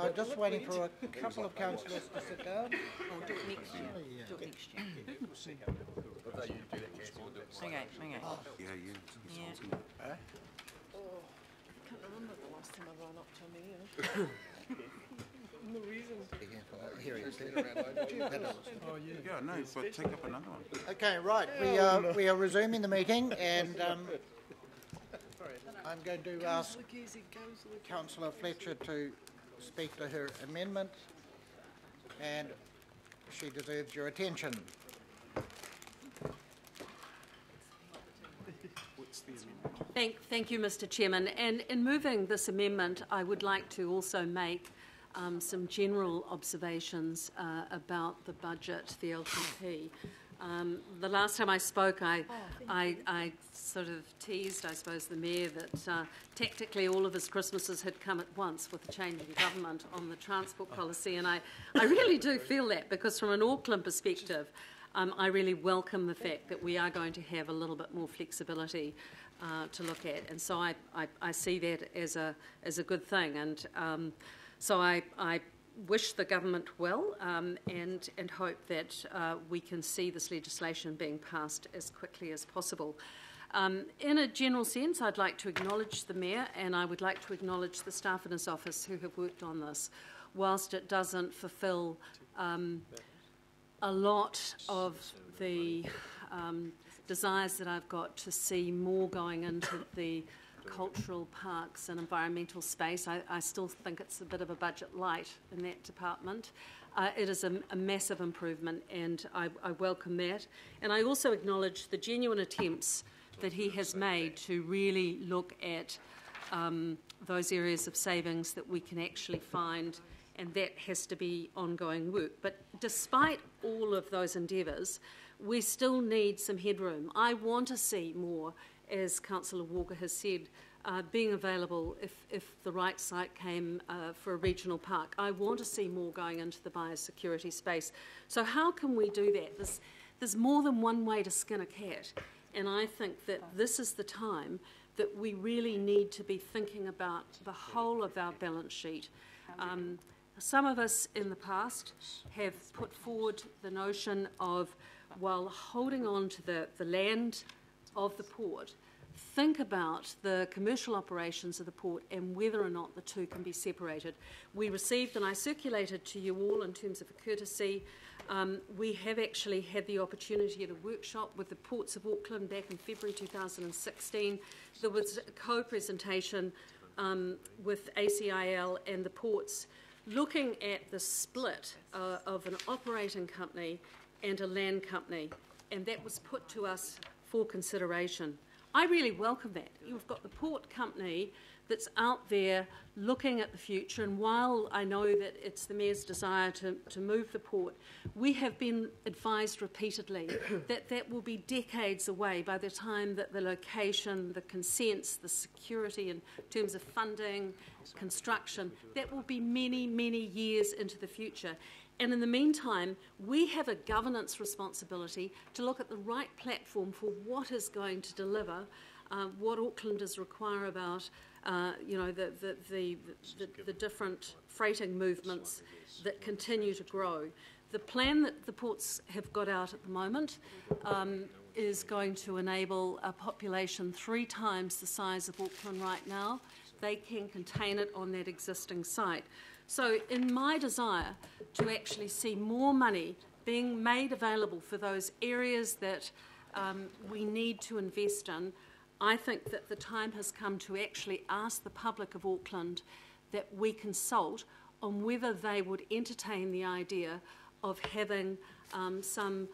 Just waiting for a couple of councillors to sit down. Oh, do it next year. Do it next year. Okay. Yeah. I can't remember the last time I ran up to a meeting. No reason to. Here he is. Oh, yeah, no, but take up another one. Okay, right. We are resuming the meeting, and I'm going to ask Councillor Fletcher to speak to her amendment, and she deserves your attention. Thank you, Mr. Chairman. And in moving this amendment, I would like to also make some general observations about the budget, the LTP. The last time I spoke, I sort of teased, I suppose, the Mayor that tactically all of his Christmases had come at once with the change in government on the transport policy, and I really do feel that, because from an Auckland perspective, I really welcome the fact that we are going to have a little bit more flexibility to look at, and so I see that as a good thing, and so I wish the government well and hope that we can see this legislation being passed as quickly as possible. In a general sense, I'd like to acknowledge the Mayor, and I would like to acknowledge the staff in his office who have worked on this. Whilst it doesn't fulfil a lot of the desires that I've got to see more going into the cultural parks and environmental space, I still think it's a bit of a budget light in that department. It is a massive improvement, and I welcome that. And I also acknowledge the genuine attempts that he has made to really look at those areas of savings that we can actually find, and that has to be ongoing work. But despite all of those endeavours, we still need some headroom. I want to see more, as Councillor Walker has said, being available if the right site came for a regional park. I want to see more going into the biosecurity space. So how can we do that? There's more than one way to skin a cat, and I think that this is the time that we really need to be thinking about the whole of our balance sheet. Some of us in the past have put forward the notion of, while holding on to the land of the port, think about the commercial operations of the port and whether or not the two can be separated. We received, and I circulated to you all in terms of a courtesy, we have actually had the opportunity at a workshop with the Ports of Auckland back in February 2016. There was a co-presentation with ACIL and the ports looking at the split of an operating company and a land company, and that was put to us for consideration. I really welcome that. You've got the port company that's out there looking at the future, and while I know that it's the Mayor's desire to move the port, we have been advised repeatedly that that will be decades away by the time that the location, the consents, the security in terms of funding, construction, that will be many, many years into the future. And in the meantime, we have a governance responsibility to look at the right platform for what is going to deliver what Aucklanders require about the different freighting movements that continue to grow. The plan that the ports have got out at the moment is going to enable a population 3 times the size of Auckland right now. They can contain it on that existing site. So in my desire to actually see more money being made available for those areas that we need to invest in, I think that the time has come to actually ask the public of Auckland that we consult on whether they would entertain the idea of having some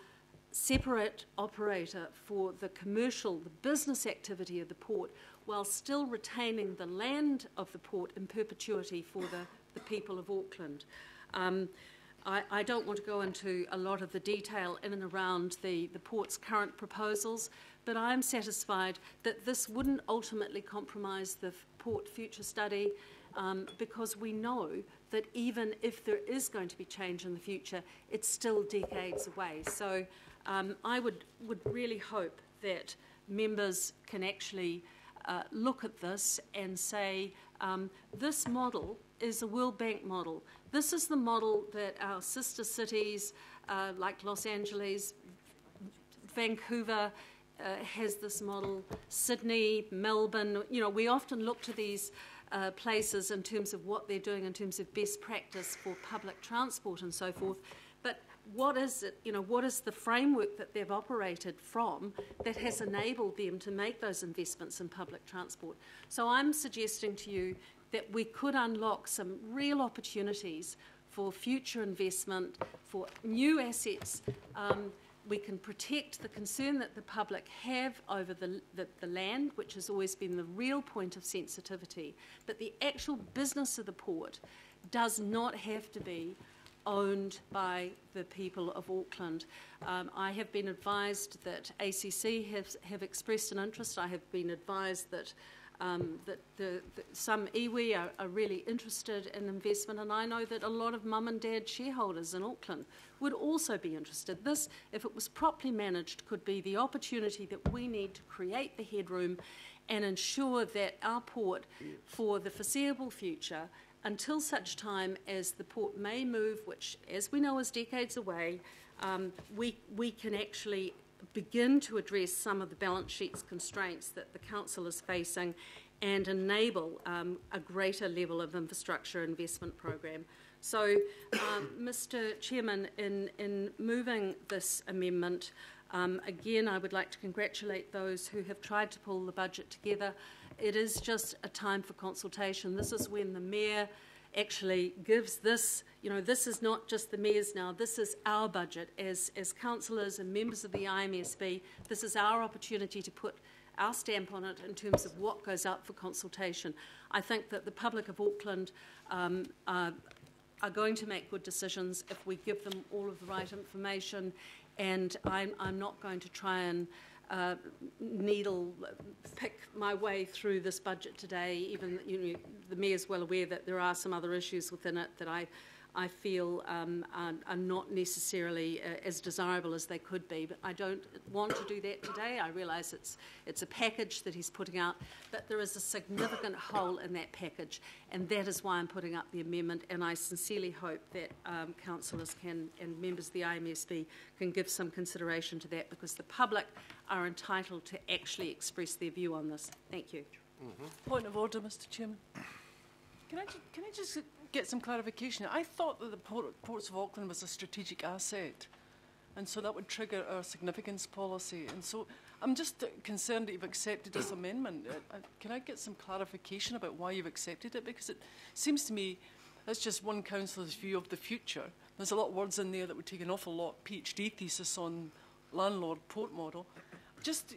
separate operator for the commercial, the business activity of the port, while still retaining the land of the port in perpetuity for the people of Auckland. I don't want to go into a lot of the detail in and around the port's current proposals, but I'm satisfied that this wouldn't ultimately compromise the port future study, because we know that even if there is going to be change in the future, it's still decades away. So I would really hope that members can actually look at this and say, this model is a World Bank model. This is the model that our sister cities like Los Angeles, Vancouver has this model, Sydney, Melbourne. You know, we often look to these places in terms of what they're doing in terms of best practice for public transport and so forth. But what is it, you know, what is the framework that they've operated from that has enabled them to make those investments in public transport? So I'm suggesting to you that we could unlock some real opportunities for future investment, for new assets. We can protect the concern that the public have over the land, which has always been the real point of sensitivity. But the actual business of the port does not have to be owned by the people of Auckland. I have been advised that ACC have expressed an interest. I have been advised that some iwi are really interested in investment, and I know that a lot of mum and dad shareholders in Auckland would also be interested. This, if it was properly managed, could be the opportunity that we need to create the headroom and ensure that our port, for the foreseeable future, until such time as the port may move, which, as we know, is decades away, we can actually begin to address some of the balance sheet's constraints that the council is facing and enable a greater level of infrastructure investment program. So, Mr. Chairman, in moving this amendment, again, I would like to congratulate those who have tried to pull the budget together. It is just a time for consultation. This is when the Mayor actually gives this, you know, this is not just the Mayor's now, this is our budget. As councillors and members of the IMSB, this is our opportunity to put our stamp on it in terms of what goes up for consultation. I think that the public of Auckland are going to make good decisions if we give them all of the right information, and I'm not going to try and pick my way through this budget today. Even, you know, the Mayor's well aware that there are some other issues within it that I feel are not necessarily as desirable as they could be, but I don't want to do that today. I realise it's a package that he's putting out, but there is a significant hole in that package, and that is why I'm putting up the amendment, and I sincerely hope that councillors and members of the IMSB can give some consideration to that, because the public are entitled to actually express their view on this. Thank you. Point of order, Mr. Chairman. Can I just get some clarification? I thought that the Ports of Auckland was a strategic asset, and so that would trigger our significance policy. And so I'm just concerned that you've accepted this amendment. Can I get some clarification about why you've accepted it? Because it seems to me that's just one councillor's view of the future. There's a lot of words in there that would take an awful lot PhD thesis on landlord port model. Just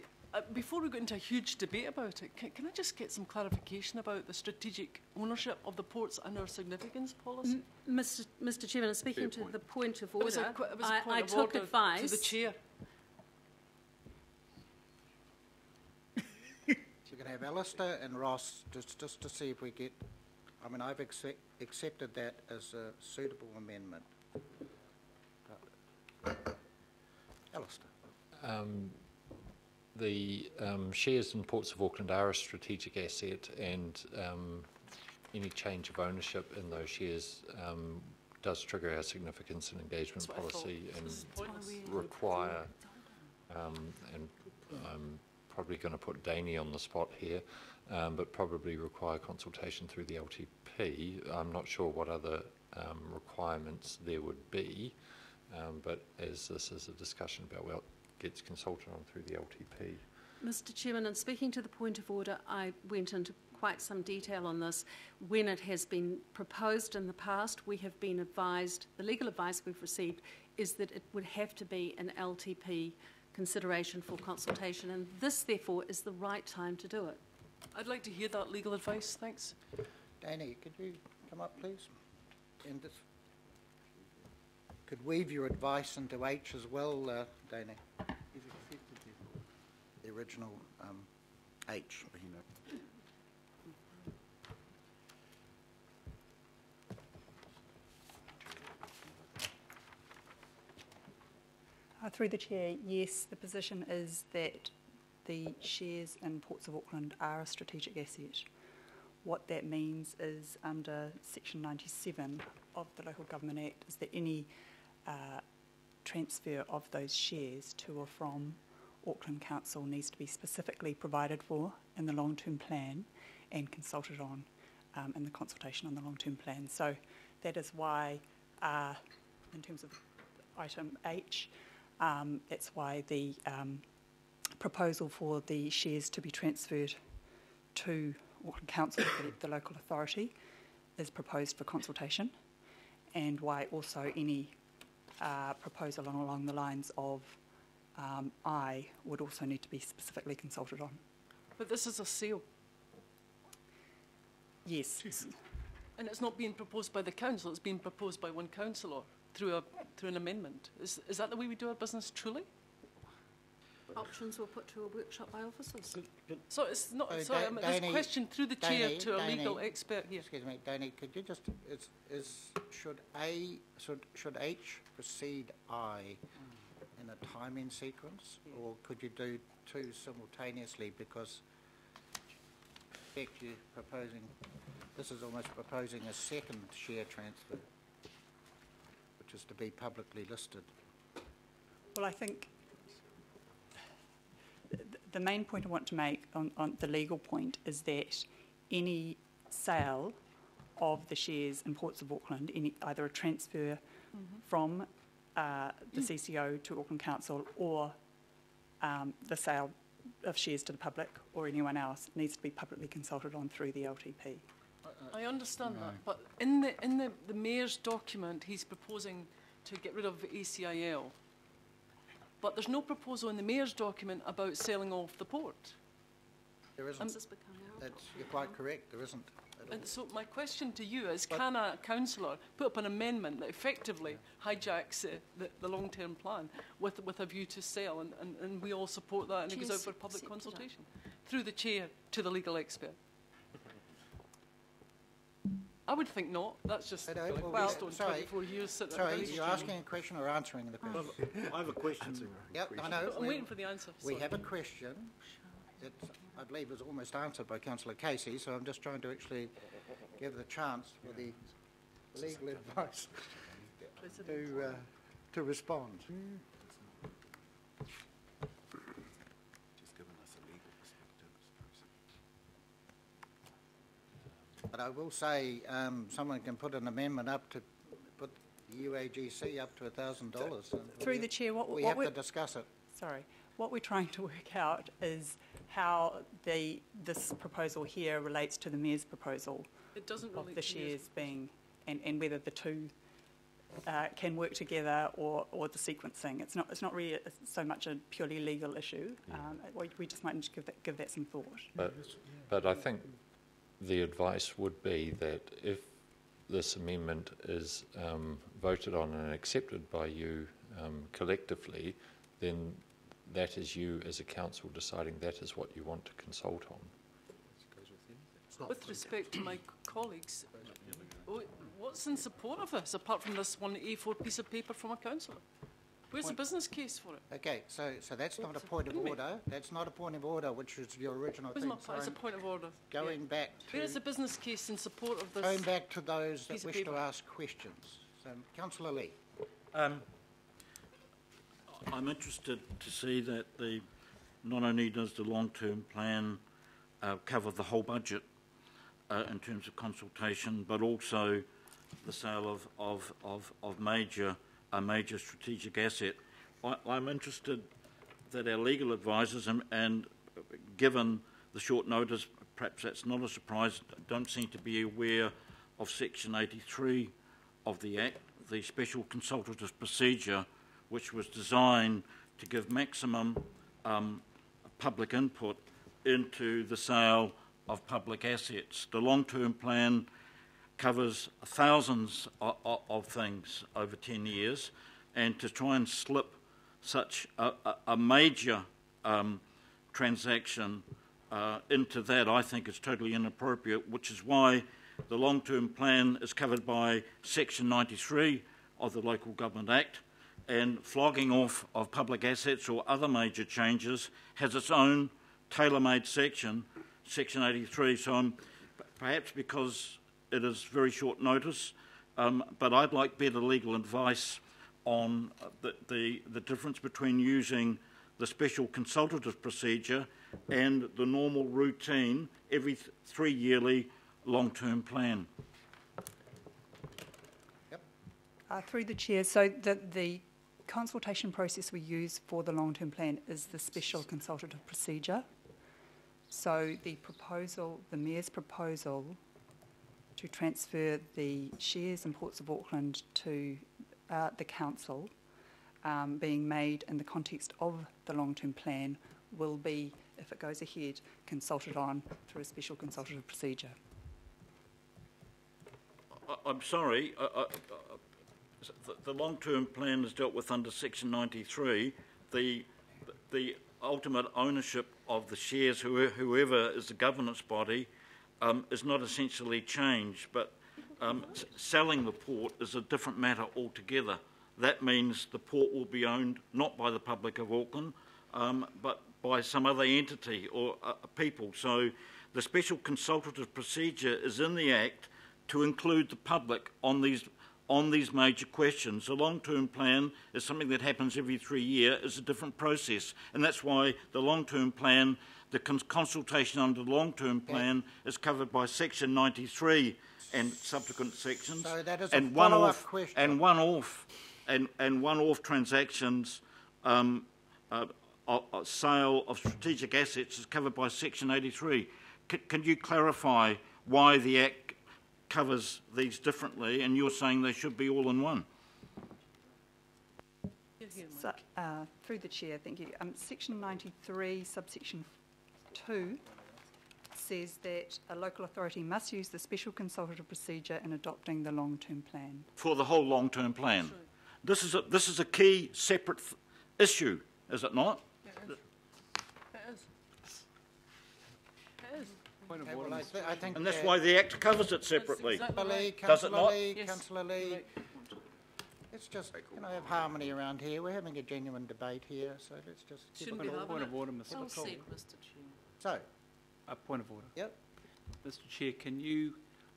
before we go into a huge debate about it, can I just get some clarification about the strategic ownership of the ports and our significance policy? Mr. Chairman, speaking to the point of order, I took advice to the chair. You're going to have Alistair and Ross just to see if we get. I mean, I've accepted that as a suitable amendment. Alistair. The shares in Ports of Auckland are a strategic asset, and any change of ownership in those shares does trigger our significance and engagement policy and require, and I'm probably going to put Danny on the spot here, but probably require consultation through the LTP. I'm not sure what other requirements there would be, but as this is a discussion about what gets consulted on through the LTP. Mr. Chairman, in speaking to the point of order, I went into quite some detail on this. When it has been proposed in the past, we have been advised, the legal advice we've received is that it would have to be an LTP consideration for consultation, and this, therefore, is the right time to do it. I'd like to hear that legal advice. Thanks. Danny, could you come up, please? And this, could weave your advice into H as well, Danny? The original H. Through the Chair, yes, the position is that the shares in Ports of Auckland are a strategic asset. What that means is under Section 97 of the Local Government Act is that any transfer of those shares to or from Auckland Council needs to be specifically provided for in the long-term plan and consulted on in the consultation on the long-term plan. So that is why, in terms of item H, that's why the proposal for the shares to be transferred to Auckland Council, the local authority, is proposed for consultation, and why also any proposal along the lines of I would also need to be specifically consulted on. But this is a sale, Yes. and it's not being proposed by the council, it's being proposed by one councillor through an amendment. Is that the way we do our business truly? Options were put to a workshop by officers. So it's not, Oh, sorry, there's a Danny- question through the chair Danny- to a Danny. legal expert here. Excuse me, Danny, could you just, should H precede I in a timing sequence? Or could you do two simultaneously, because in fact you're proposing, this is almost proposing a second share transfer, which is to be publicly listed. Well, I think the main point I want to make on the legal point is that any sale of the shares in Ports of Auckland, either a transfer from the CCO to Auckland Council or the sale of shares to the public or anyone else, needs to be publicly consulted on through the LTP. I understand that, but in the mayor's document, he's proposing to get rid of ACIL. But there's no proposal in the mayor's document about selling off the port. There isn't. Does this become our You're quite correct, there isn't. And so my question to you is, can a councillor put up an amendment that effectively hijacks the long-term plan with a view to sell, and we all support that, and it goes out for public consultation through the chair to the legal expert? I would think not. That's just based on 24 years. Sorry, you're asking a question or answering the question? I have a question. Yep, I know. I'm waiting for the answer. We have a question that I believe was almost answered by Councillor Casey, so I'm just trying to actually give the chance for the legal advice to respond. Just giving us a legal perspective. But I will say, someone can put an amendment up to put the UAGC up to $1,000. Through the chair, we have to discuss it. Sorry, what we're trying to work out is how this proposal here relates to the mayor's proposal It doesn't of relate the to mayor's shares being, and whether the two can work together or the sequencing. It's not really so much a purely legal issue. We just might need to give that some thought. But I think the advice would be that if this amendment is voted on and accepted by you collectively, then that is you as a council deciding that is what you want to consult on. With respect to my colleagues, what's in support of this, apart from this one A4 piece of paper from a councillor? Where's the business case for it? Okay, so that's not a point of order. That's not a point of order, which is your original thing. It's a point of order. Going back to... Where's the business case in support of this? Going back to those that piece of wish to paper? ask questions. So, Councillor Lee. I'm interested to see that not only does the long-term plan cover the whole budget in terms of consultation, but also the sale of a major strategic asset. I'm interested that our legal advisors, and given the short notice, perhaps that's not a surprise, don't seem to be aware of Section 83 of the Act, the special consultative procedure, which was designed to give maximum public input into the sale of public assets. The long-term plan covers thousands of things over 10 years, and to try and slip such a major transaction into that, I think is totally inappropriate, which is why the long-term plan is covered by Section 93 of the Local Government Act, and flogging off of public assets or other major changes has its own tailor-made section, Section 83. So perhaps because it is very short notice, but I'd like better legal advice on the difference between using the special consultative procedure and the normal routine every 3 yearly long-term plan. Through the chair, so the consultation process we use for the long-term plan is the special consultative procedure. So the proposal, the Mayor's proposal to transfer the shares in Ports of Auckland to the council being made in the context of the long-term plan will be, if it goes ahead, consulted on through a special consultative procedure. I'm sorry, the long-term plan is dealt with under Section 93. The ultimate ownership of the shares, whoever is the governance body, is not essentially changed, but selling the port is a different matter altogether. That means the port will be owned not by the public of Auckland, but by some other entity or people. So the special consultative procedure is in the Act to include the public on these major questions. The long-term plan is something that happens every 3 years. It's a different process, and that's why the long-term plan, the consultation under the long-term plan is covered by Section 93 and subsequent sections. So that is a follow-up question. And one-off transactions, sale of strategic assets is covered by Section 83. Can you clarify why the Act covers these differently, and you're saying they should be all in one? So, through the chair, thank you. Section 93, subsection 2, says that a local authority must use the special consultative procedure in adopting the long-term plan. For the whole long-term plan. This is a key separate issue, is it not? It is. Okay, well, I think And that's why the Act covers it separately. Councillor Lee, Does it Councillor not? Lee, Yes. Councillor Lee. Let's just, have harmony around here. We're having a genuine debate here, so let's just... Shouldn't be having Point it. of order, Mr. Well McCall. said, Mr. Chair. So, A point of order. yep. Mr. Chair, can you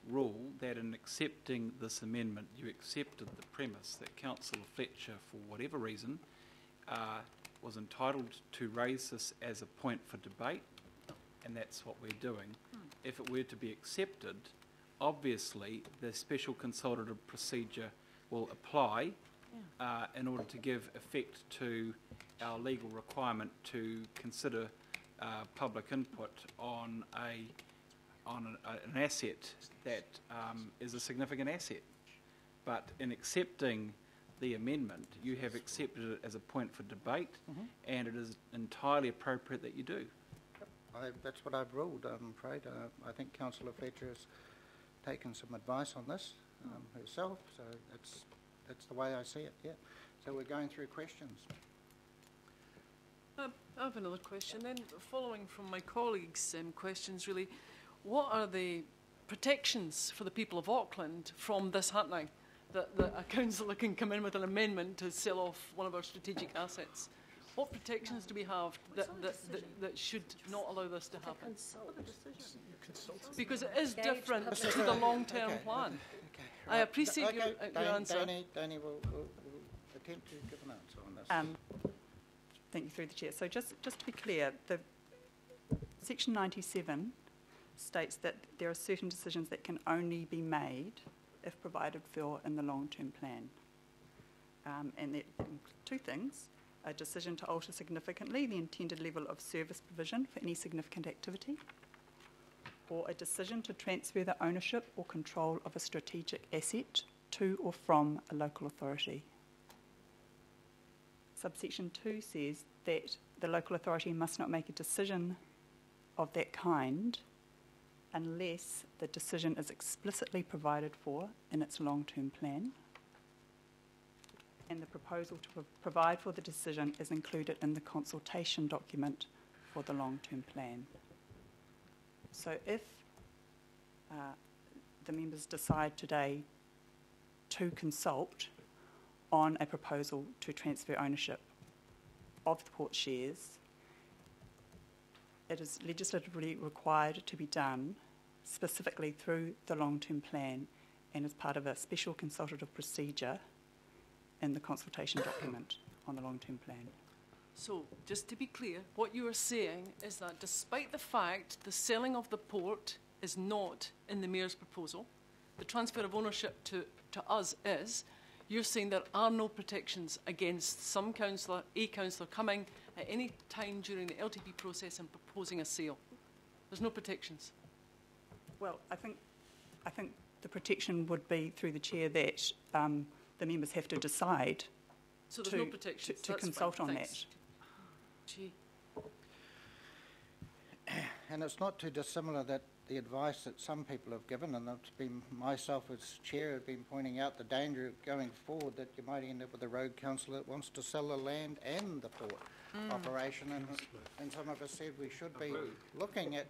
rule that in accepting this amendment, you accepted the premise that Councillor Fletcher, for whatever reason, was entitled to raise this as a point for debate, and that's what we're doing. If it were to be accepted, obviously the special consultative procedure will apply in order to give effect to our legal requirement to consider public input on an asset that is a significant asset. But in accepting the amendment, you have accepted it as a point for debate, and it is entirely appropriate that you do. That's what I've ruled, I'm afraid. I think Councillor Fletcher has taken some advice on this herself, so that's the way I see it, yeah. So we're going through questions. I have another question then, following from my colleagues' questions really. What are the protections for the people of Auckland from this happening? That a councillor can come in with an amendment to sell off one of our strategic assets. What protections do we have that should not allow this to happen? Because it is different to the long-term plan. I appreciate your answer. Danny will attempt to give an answer on this. Thank you, through the chair. So just to be clear, the Section 97 states that there are certain decisions that can only be made if provided for in the long-term plan. And there are two things: a decision to alter significantly the intended level of service provision for any significant activity, or a decision to transfer the ownership or control of a strategic asset to or from a local authority. Subsection 2 says that the local authority must not make a decision of that kind unless the decision is explicitly provided for in its long-term plan, and the proposal to provide for the decision is included in the consultation document for the long-term plan. So if the members decide today to consult on a proposal to transfer ownership of the port shares, it is legislatively required to be done specifically through the long-term plan and as part of a special consultative procedure in the consultation document on the long-term plan. So, just to be clear, what you are saying is that despite the fact the selling of the port is not in the Mayor's proposal, the transfer of ownership to us is, you're saying there are no protections against some councillor, a councillor, coming at any time during the LTP process and proposing a sale. There's no protections. Well, I think the protection would be through the chair that the members have to decide So there's no protections. to That's consult fine. on Thanks. that. Gee. And it's not too dissimilar that the advice that some people have given, and it's been myself as chair have been pointing out the danger of going forward that you might end up with a road councillor that wants to sell the land and the port operation, and some of us said we should be looking at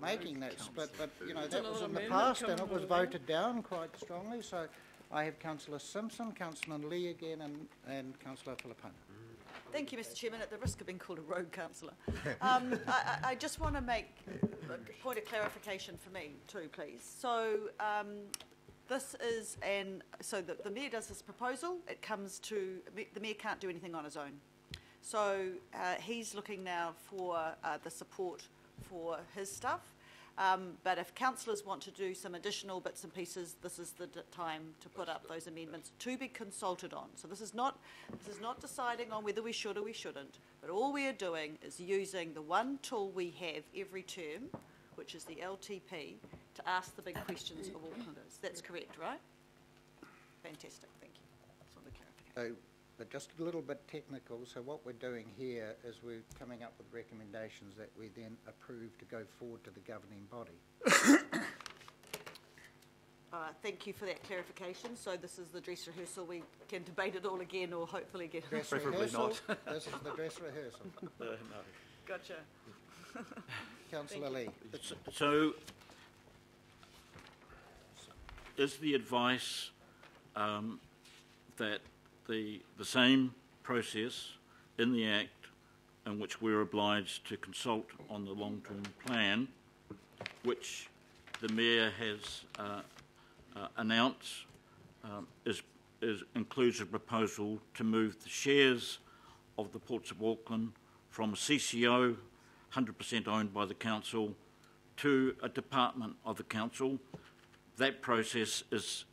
making that split, but you know that was in the past and it was voted down quite strongly. So I have Councillor Simpson, Councillor Lee again, and Councillor Filipona. Thank you, Mr. Chairman. At the risk of being called a rogue councillor, I just want to make a point of clarification for me too, please. So this is so the Mayor does this proposal. It comes to, the Mayor can't do anything on his own. So he's looking now for the support for his stuff. But if councillors want to do some additional bits and pieces, this is the time to put up those amendments to be consulted on. So this is not deciding on whether we should or we shouldn't, but all we are doing is using the one tool we have every term, which is the LTP, to ask the big questions of Aucklanders. That's correct, right? Fantastic, thank you. Just wanted to clarify. So, but just a little bit technical, so what we're doing here is we're coming up with recommendations that we then approve to go forward to the governing body. Thank you for that clarification. So this is the dress rehearsal. We can debate it all again or hopefully get... Dress rehearsal? This is the dress rehearsal. No. Gotcha. Councillor Lee. So, is the advice that the same process in the Act in which we're obliged to consult on the long-term plan, which the Mayor has announced, includes a proposal to move the shares of the Ports of Auckland from a CCO, 100% owned by the Council, to a department of the Council. That process is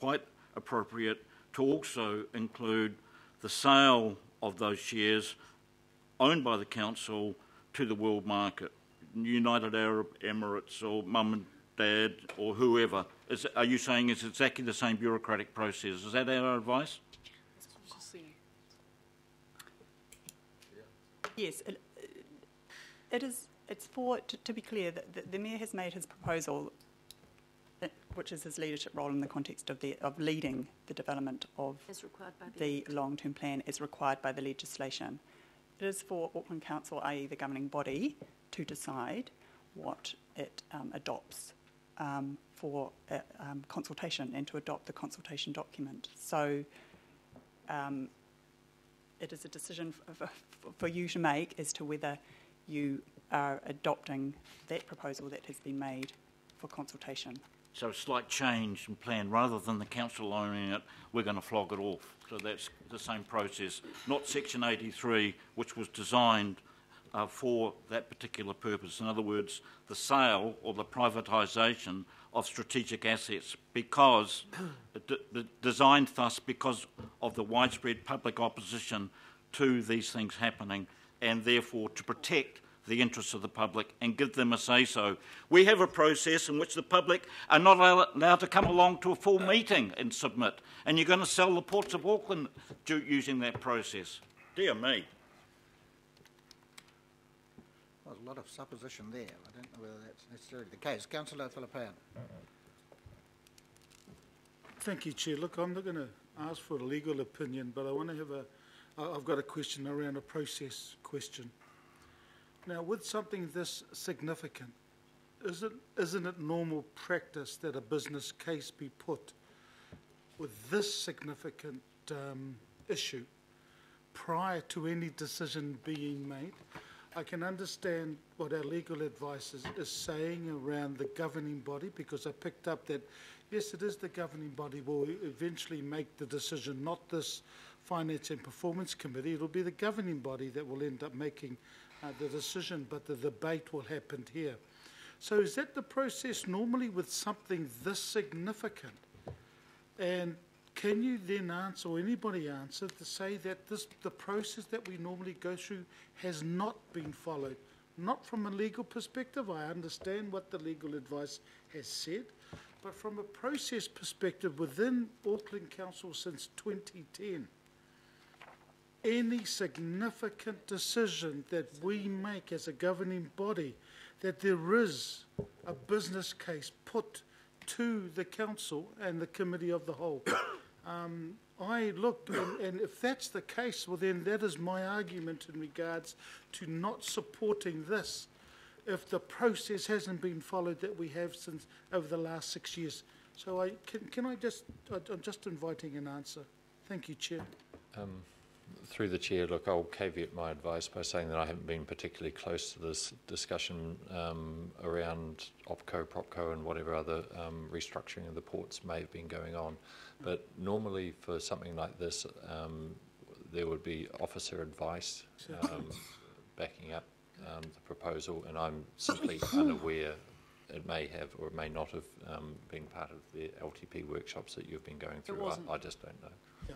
quite appropriate to also include the sale of those shares owned by the Council to the world market, United Arab Emirates or Mum and Dad or whoever. Are you saying it's exactly the same bureaucratic process? Is that our advice? Yes, it is. It's for, to be clear, that the Mayor has made his proposal, which is his leadership role in the context of leading the development of As required by the long-term plan as required by the legislation. It is for Auckland Council, i.e. the governing body, to decide what it adopts for consultation and to adopt the consultation document. So it is a decision for you to make as to whether you are adopting that proposal that has been made for consultation. So a slight change in plan, rather than the Council owning it, we're going to flog it off. So that's the same process, not Section 83, which was designed for that particular purpose. In other words, the sale or the privatisation of strategic assets, because designed thus because of the widespread public opposition to these things happening, and therefore to protect the interests of the public and give them a say-so. We have a process in which the public are not allowed to come along to a full meeting and submit, and you're going to sell the Ports of Auckland using that process. Dear me. Well, there's a lot of supposition there. I don't know whether that's necessarily the case. Councillor Filipona. Thank you, Chair. Look, I'm not going to ask for a legal opinion, but I want to have I've got a question around a process question. Now, with something this significant, isn't it normal practice that a business case be put with this significant issue prior to any decision being made? I can understand what our legal advice is saying around the governing body, because I picked up that, yes, it is the governing body will eventually make the decision, not this Finance and Performance Committee. It'll be the governing body that will end up making the decision, but the debate will happen here. So is that the process normally with something this significant? And can you then answer, or anybody answer, to say that the process that we normally go through has not been followed? Not from a legal perspective, I understand what the legal advice has said, but from a process perspective within Auckland Council since 2010, any significant decision that we make as a governing body, that there is a business case put to the council and the committee of the whole. I look, and if that's the case, well then that is my argument in regards to not supporting this if the process hasn't been followed that we have since over the last 6 years. So I'm just inviting an answer. Thank you, Chair. Through the Chair, look, I'll caveat my advice by saying that I haven't been particularly close to this discussion around OPCO, PropCo and whatever other restructuring of the ports may have been going on. But normally for something like this, there would be officer advice backing up the proposal, and I'm simply unaware. It may have or it may not have been part of the LTP workshops that you've been going through. I just don't know. Yeah.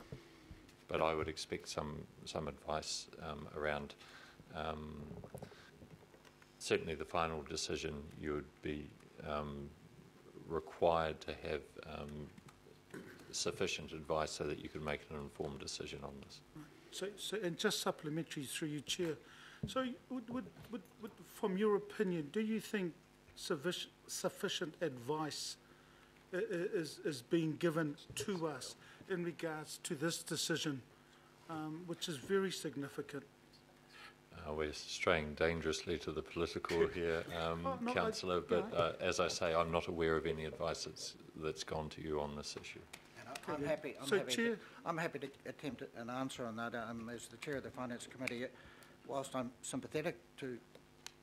But I would expect some advice around certainly the final decision. You would be required to have sufficient advice so that you could make an informed decision on this. Right. So and just supplementary through you, Chair. So would from your opinion, do you think sufficient advice is being given to us in regards to this decision, which is very significant? We're straying dangerously to the political here, Councillor, but as I say, I'm not aware of any advice that's gone to you on this issue. I'm happy to attempt an answer on that. As the Chair of the Finance Committee, whilst I'm sympathetic to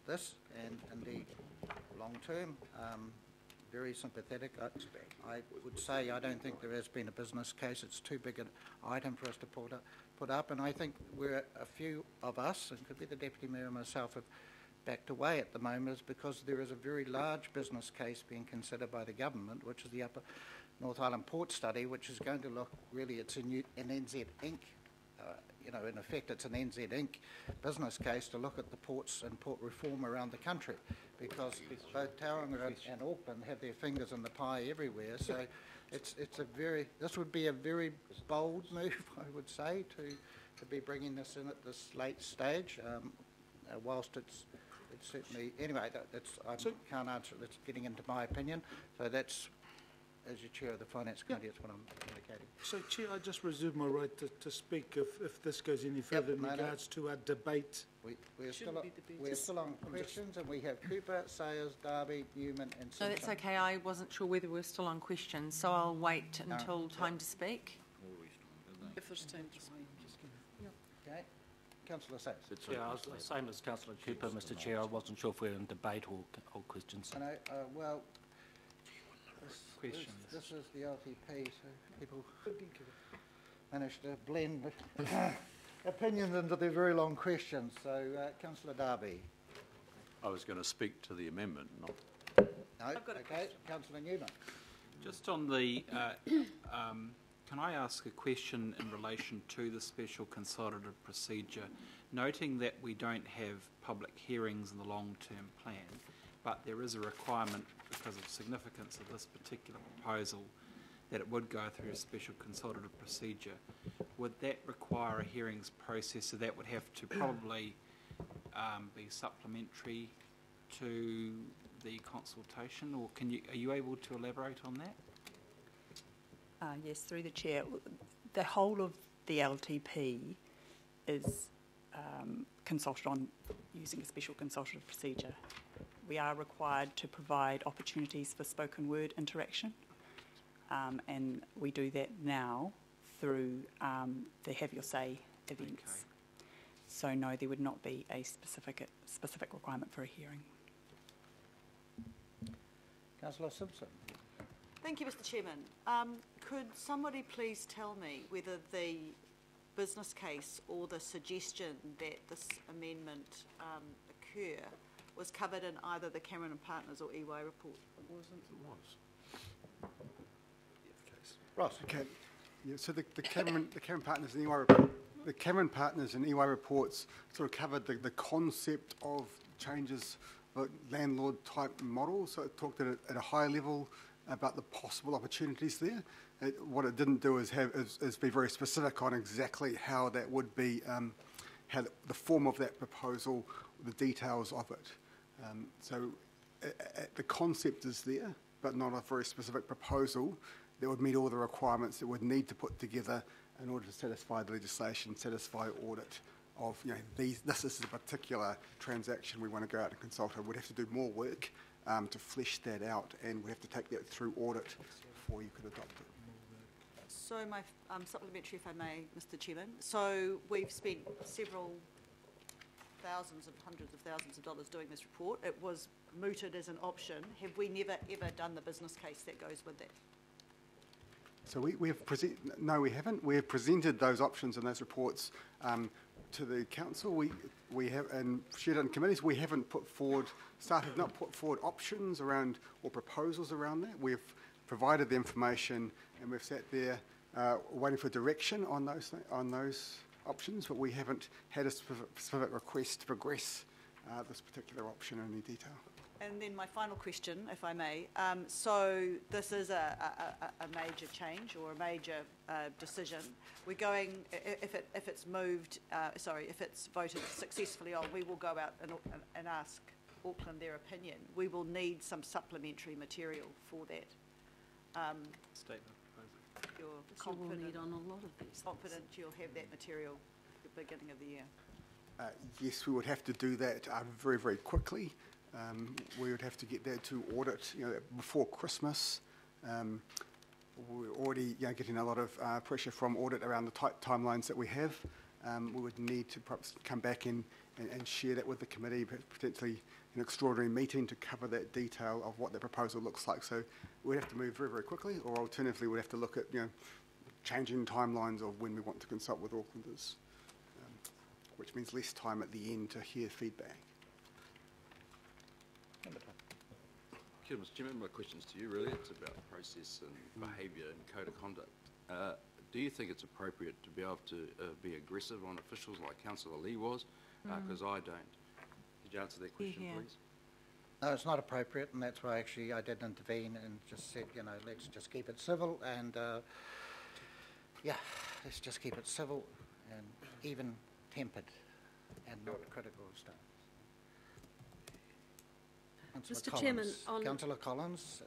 this and the long term, very sympathetic, I would say I don't think there has been a business case. It's too big an item for us to put up, and I think a few of us, and could be the Deputy Mayor and myself, have backed away at the moment, is because there is a very large business case being considered by the government, which is the Upper North Island Port Study, which is going to look really, it's an NZ Inc. In effect, it's an NZ Inc. business case to look at the ports and port reform around the country, because both Tauranga and Auckland have their fingers in the pie everywhere. So this would be a very bold move, I would say, to be bringing this in at this late stage. Whilst it's certainly, anyway, I can't answer it. It's getting into my opinion. So that's, as your Chair of the Finance Committee, that's what I'm indicating. So, Chair, I just reserve my right to speak if this goes any further in regards to our debate. We're still on questions, and we have Cooper, Sayers, Darby, Newman and Simpson. No, that's okay. I wasn't sure whether we're still on questions, so I'll wait until time to speak. If there's time to speak. Okay. Councillor Sayers. Yeah, I was the same as Councillor Cooper, Mr Chair. I wasn't sure if we're in debate or questions. Well, this is the LTP, so people manage to blend opinions into their very long questions. So, Councillor Darby. I was going to speak to the amendment, not... No, okay. Councillor Newman. Just on the... can I ask a question in relation to the special consultative procedure, noting that we don't have public hearings in the long-term plan, but there is a requirement because of significance of this particular proposal that it would go through a special consultative procedure. Would that require a hearings process, so that would have to probably be supplementary to the consultation, or are you able to elaborate on that? Yes, through the Chair. The whole of the LTP is consulted on using a special consultative procedure. We are required to provide opportunities for spoken word interaction, and we do that now through the Have Your Say events. So no, there would not be a specific requirement for a hearing. Councillor Simpson. Thank you, Mr Chairman. Could somebody please tell me whether the business case or the suggestion that this amendment occur was covered in either the Cameron and Partners or EY report? It was. Ross. Okay. Yeah, so the Cameron Partners and EY report, the Cameron Partners and EY reports sort of covered the concept of changes, landlord type model. So it talked at a high level about the possible opportunities there. What it didn't do is be very specific on exactly how that would be, how the form of that proposal, the details of it. The concept is there, but not a very specific proposal that would meet all the requirements that would need to put together in order to satisfy the legislation, satisfy audit of, this is a particular transaction we want to go out and consult on. We'd have to do more work to flesh that out, and we'd have to take that through audit before you could adopt it. So my supplementary, if I may, Mr Chairman. So we've spent several thousands of hundreds of thousands of dollars doing this report. It was mooted as an option. Have we never ever done the business case that goes with that? So no, we haven't. We have presented those options and those reports to the council. We have, and shared in committees, we haven't put forward options around or proposals around that. We've provided the information and we've sat there waiting for direction on those options, but we haven't had a specific request to progress this particular option in any detail. And then my final question, if I may. So this is a major change or a major decision. We're going, if it's moved, if it's voted successfully on, we will go out and ask Auckland their opinion. We will need some supplementary material for that. Statement. You're You will need on a lot of these. confident you'll have that material at the beginning of the year? Yes, we would have to do that very, very quickly. We would have to get that to audit, before Christmas. We're already getting a lot of pressure from audit around the tight timelines that we have. We would need to perhaps come back and share that with the committee, potentially an extraordinary meeting to cover that detail of what the proposal looks like. So we'd have to move very, very quickly, or alternatively we'd have to look at changing timelines of when we want to consult with Aucklanders, which means less time at the end to hear feedback. Mr Chairman, my question's to you really. It's about process and behaviour and code of conduct. Do you think it's appropriate to be able to be aggressive on officials like Councillor Lee was? Because I don't. Could you answer that question, please? No, it's not appropriate, and that's why actually I did intervene and just said, let's just keep it civil and, let's just keep it civil and even tempered and not critical of stuff. Mr Chairman, Councillor Collins.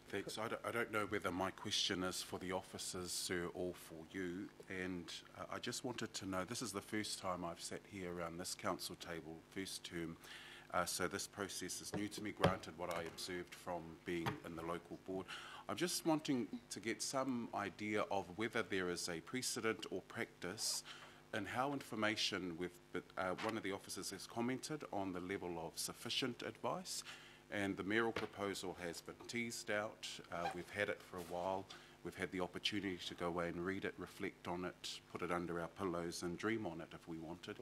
Thanks. I don't know whether my question is for the officers or for you, and I just wanted to know, this is the first time I've sat here around this council table, first term, so this process is new to me, granted what I observed from being in the local board. I'm just wanting to get some idea of whether there is a precedent or practice and how information one of the officers has commented on the level of sufficient advice, and the mayoral proposal has been teased out. We've had it for a while. We've had the opportunity to go away and read it, reflect on it, put it under our pillows and dream on it if we wanted.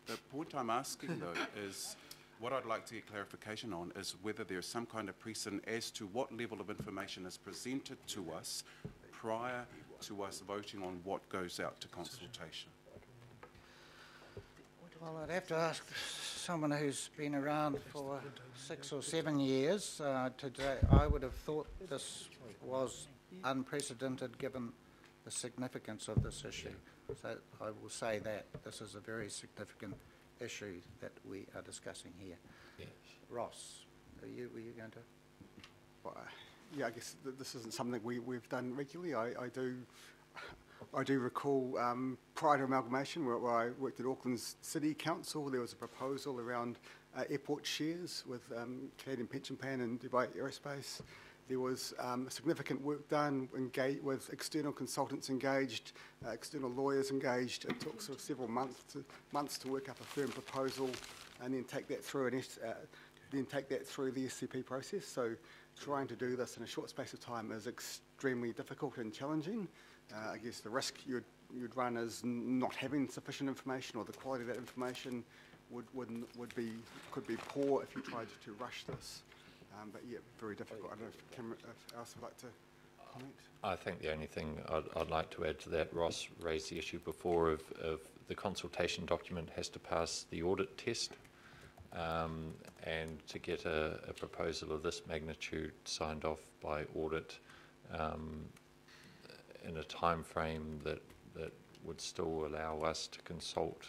The point I'm asking though is, what I'd like to get clarification on is whether there's some kind of precedent as to what level of information is presented to us prior to us voting on what goes out to consultation. Well, I'd have to ask someone who's been around for 6 or 7 years. Today, I would have thought this was unprecedented given the significance of this issue. So I will say that this is a very significant issue that we are discussing here. Yes. Ross, were you going to? Well, I guess this isn't something we've done regularly. I do recall prior to amalgamation where I worked at Auckland's City Council, there was a proposal around airport shares with Canadian Pension Plan and Dubai Aerospace, There was significant work done with external consultants engaged, external lawyers engaged. It took sort of several months to work up a firm proposal, and then take that through the SCP process. So trying to do this in a short space of time is extremely difficult and challenging. I guess the risk you'd run is not having sufficient information, or the quality of that information could be poor if you tried to rush this. But yeah, very difficult. I don't know if Cameron, if Alice would like to comment. I think the only thing I'd like to add to that, Ross raised the issue before of the consultation document has to pass the audit test, and to get a proposal of this magnitude signed off by audit in a time frame that would still allow us to consult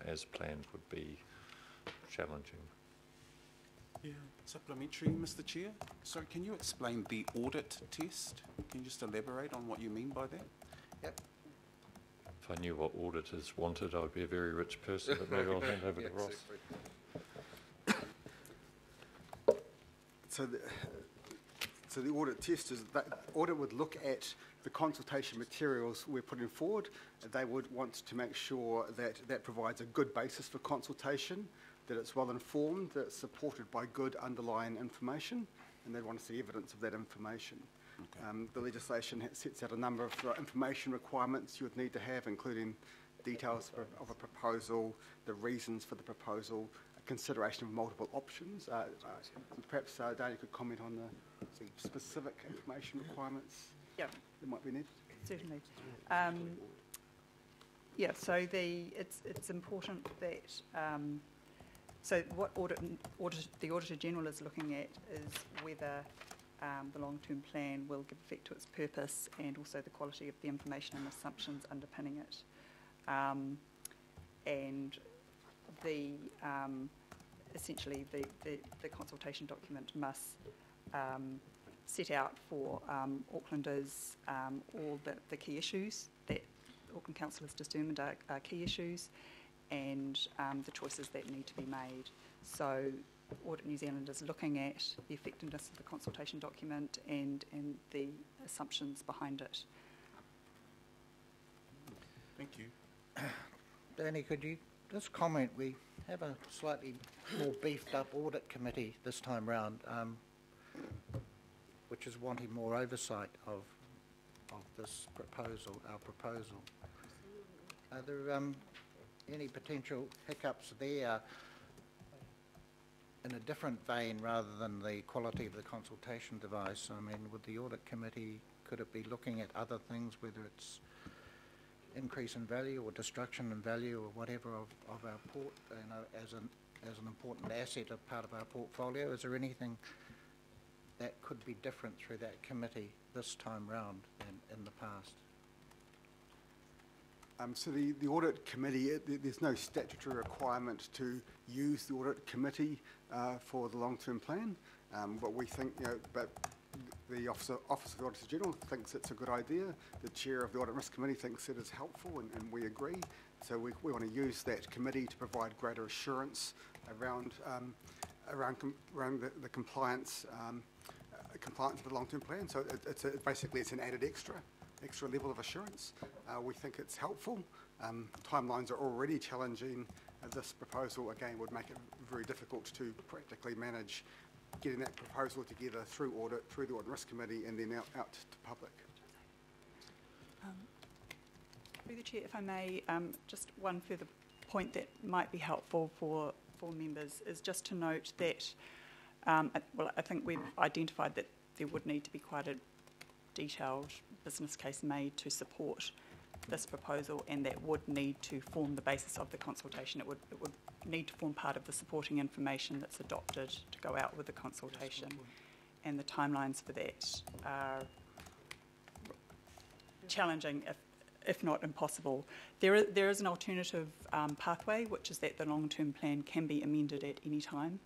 as planned would be challenging. Yeah. Supplementary, Mr. Chair. Sorry, can you explain the audit test? Can you just elaborate on what you mean by that? Yep. If I knew what auditors wanted, I'd be a very rich person, but maybe I'll hand over to Ross. So the audit test is that audit would look at the consultation materials we're putting forward. They would want to make sure that that provides a good basis for consultation, that it's well informed, that it's supported by good underlying information, and they'd want to see evidence of that information. Okay. The legislation sets out a number of information requirements you would need to have, including details of a proposal, the reasons for the proposal, a consideration of multiple options. Perhaps Dana could comment on the specific information requirements that might be needed. Certainly. Yeah, so it's important that so what the Auditor General is looking at is whether the long-term plan will give effect to its purpose, and also the quality of the information and assumptions underpinning it. And essentially the consultation document must set out for Aucklanders all the key issues that Auckland Council has determined are key issues, and the choices that need to be made. So Audit New Zealand is looking at the effectiveness of the consultation document and the assumptions behind it. Thank you. Danny, could you just comment? We have a slightly more beefed up audit committee this time round, which is wanting more oversight of this proposal, our proposal. Are there any potential hiccups there in a different vein rather than the quality of the consultation device? I mean, would the audit committee, could it be looking at other things, whether it's increase in value or destruction in value or whatever of our port, as an important asset of part of our portfolio? Is there anything that could be different through that committee this time round than in the past? So the audit committee, there's no statutory requirement to use the audit committee for the long-term plan, but we think, but the Office of the Auditor General thinks it's a good idea. The chair of the Audit Risk Committee thinks it is helpful, and we agree. So we want to use that committee to provide greater assurance around the compliance with the long-term plan. So basically it's an added extra level of assurance. We think it's helpful. Timelines are already challenging. This proposal, again, would make it very difficult to practically manage getting that proposal together through the Audit Risk Committee, and then out to public. Through the Chair, if I may, just one further point that might be helpful for members is just to note that, I think we've identified that there would need to be quite a detailed business case made to support this proposal, and that would need to form the basis of the consultation. It would need to form part of the supporting information that's adopted to go out with the consultation, and the timelines for that are challenging, if not impossible. There is an alternative pathway, which is that the long-term plan can be amended at any time.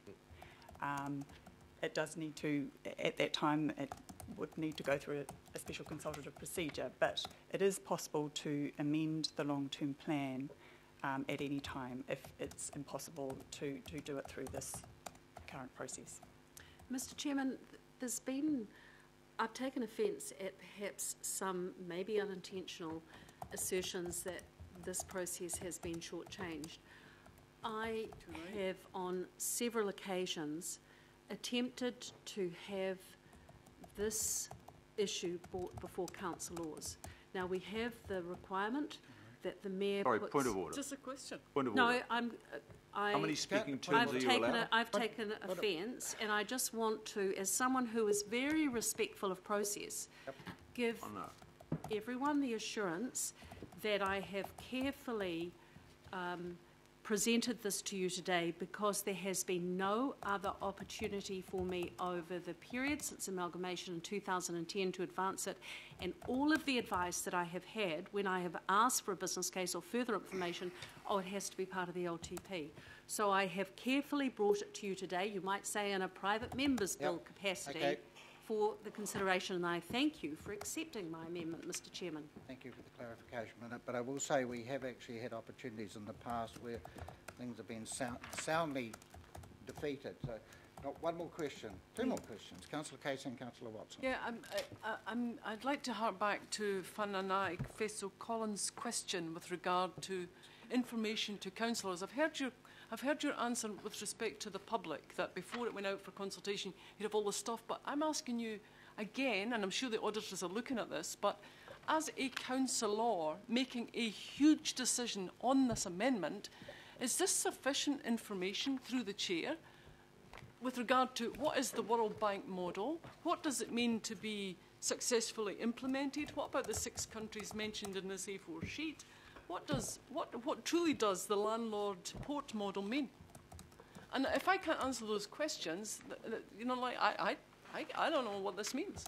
It does need to, at that time, it would need to go through a special consultative procedure, but it is possible to amend the long-term plan at any time if it's impossible to do it through this current process. Mr. Chairman, there's been I've taken offence at perhaps some maybe unintentional assertions that this process has been shortchanged. I have on several occasions attempted to have this issue brought before council laws. Now, we have the requirement that the mayor Sorry, puts... point of order. Just a question. Point of No, order. How many speaking terms are you allowed? I've taken offence, and I just want to, as someone who is very respectful of process, give everyone the assurance that I have carefully presented this to you today because there has been no other opportunity for me over the period since amalgamation in 2010 to advance it, and all of the advice that I have had when I have asked for a business case or further information, it has to be part of the LTP. So I have carefully brought it to you today, you might say in a private member's bill capacity, for the consideration, and I thank you for accepting my amendment, Mr. Chairman. Thank you for the clarification on it, but I will say we have actually had opportunities in the past where things have been soundly defeated. So, not one more question, two more questions. Councillor Casey and Councillor Watson. Yeah, I'd like to hark back to Whananaig Feso Collins' question with regard to information to councillors. I've heard your answer with respect to the public, that before it went out for consultation, you'd have all the stuff, but I'm asking you again, and I'm sure the auditors are looking at this, but as a councillor making a huge decision on this amendment, is this sufficient information through the chair with regard to what is the World Bank model? What does it mean to be successfully implemented? What about the 6 countries mentioned in this A4 sheet? What truly does the landlord port model mean? And if I can't answer those questions, you know, like I don't know what this means.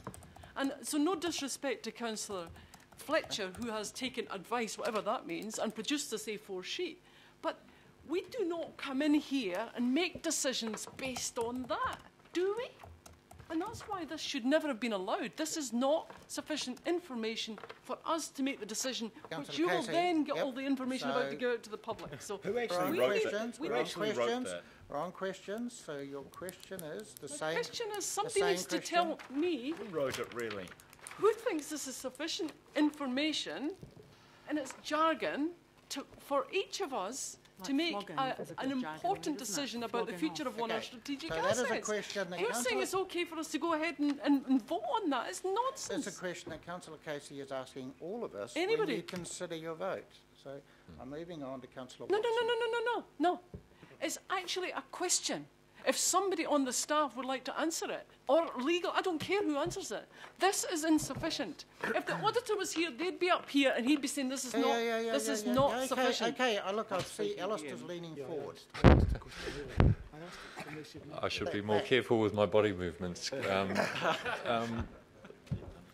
And so no disrespect to Councillor Fletcher, who has taken advice, whatever that means, and produced this A4 sheet. But we do not come in here and make decisions based on that, do we? And that's why this should never have been allowed. This is not sufficient information for us to make the decision, which you will then get all the information about to go out to the public. So who actually wrote that? Who actually wrote that? Wrong questions. So your question is the same. The question is somebody needs to tell me. Who wrote it really? Who thinks this is sufficient information, and it's jargon for each of us to make an important decision about the future of one of our strategic assets. That is a question that You're saying it's okay for us to go ahead and vote on that. It's nonsense. It's a question that Councillor Casey is asking all of us when you consider your vote. So I'm moving on to Councillor No. Watson. No. It's actually a question. If somebody on the staff would like to answer it, or legal, I don't care who answers it. This is insufficient. If the auditor was here, they'd be up here and he'd be saying this is not sufficient. Okay, look, I see Alistair's leaning forward. I should be more careful with my body movements.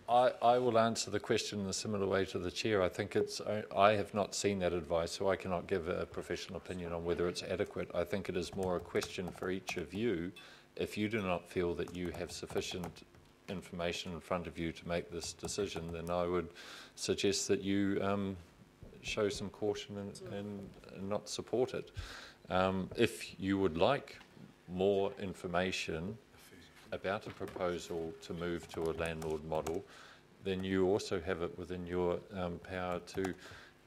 I will answer the question in a similar way to the chair. I think I have not seen that advice, so I cannot give a professional opinion on whether it's adequate. I think it is more a question for each of you. If you do not feel that you have sufficient information in front of you to make this decision, then I would suggest that you show some caution and not support it. If you would like more information about a proposal to move to a landlord model, then you also have it within your power to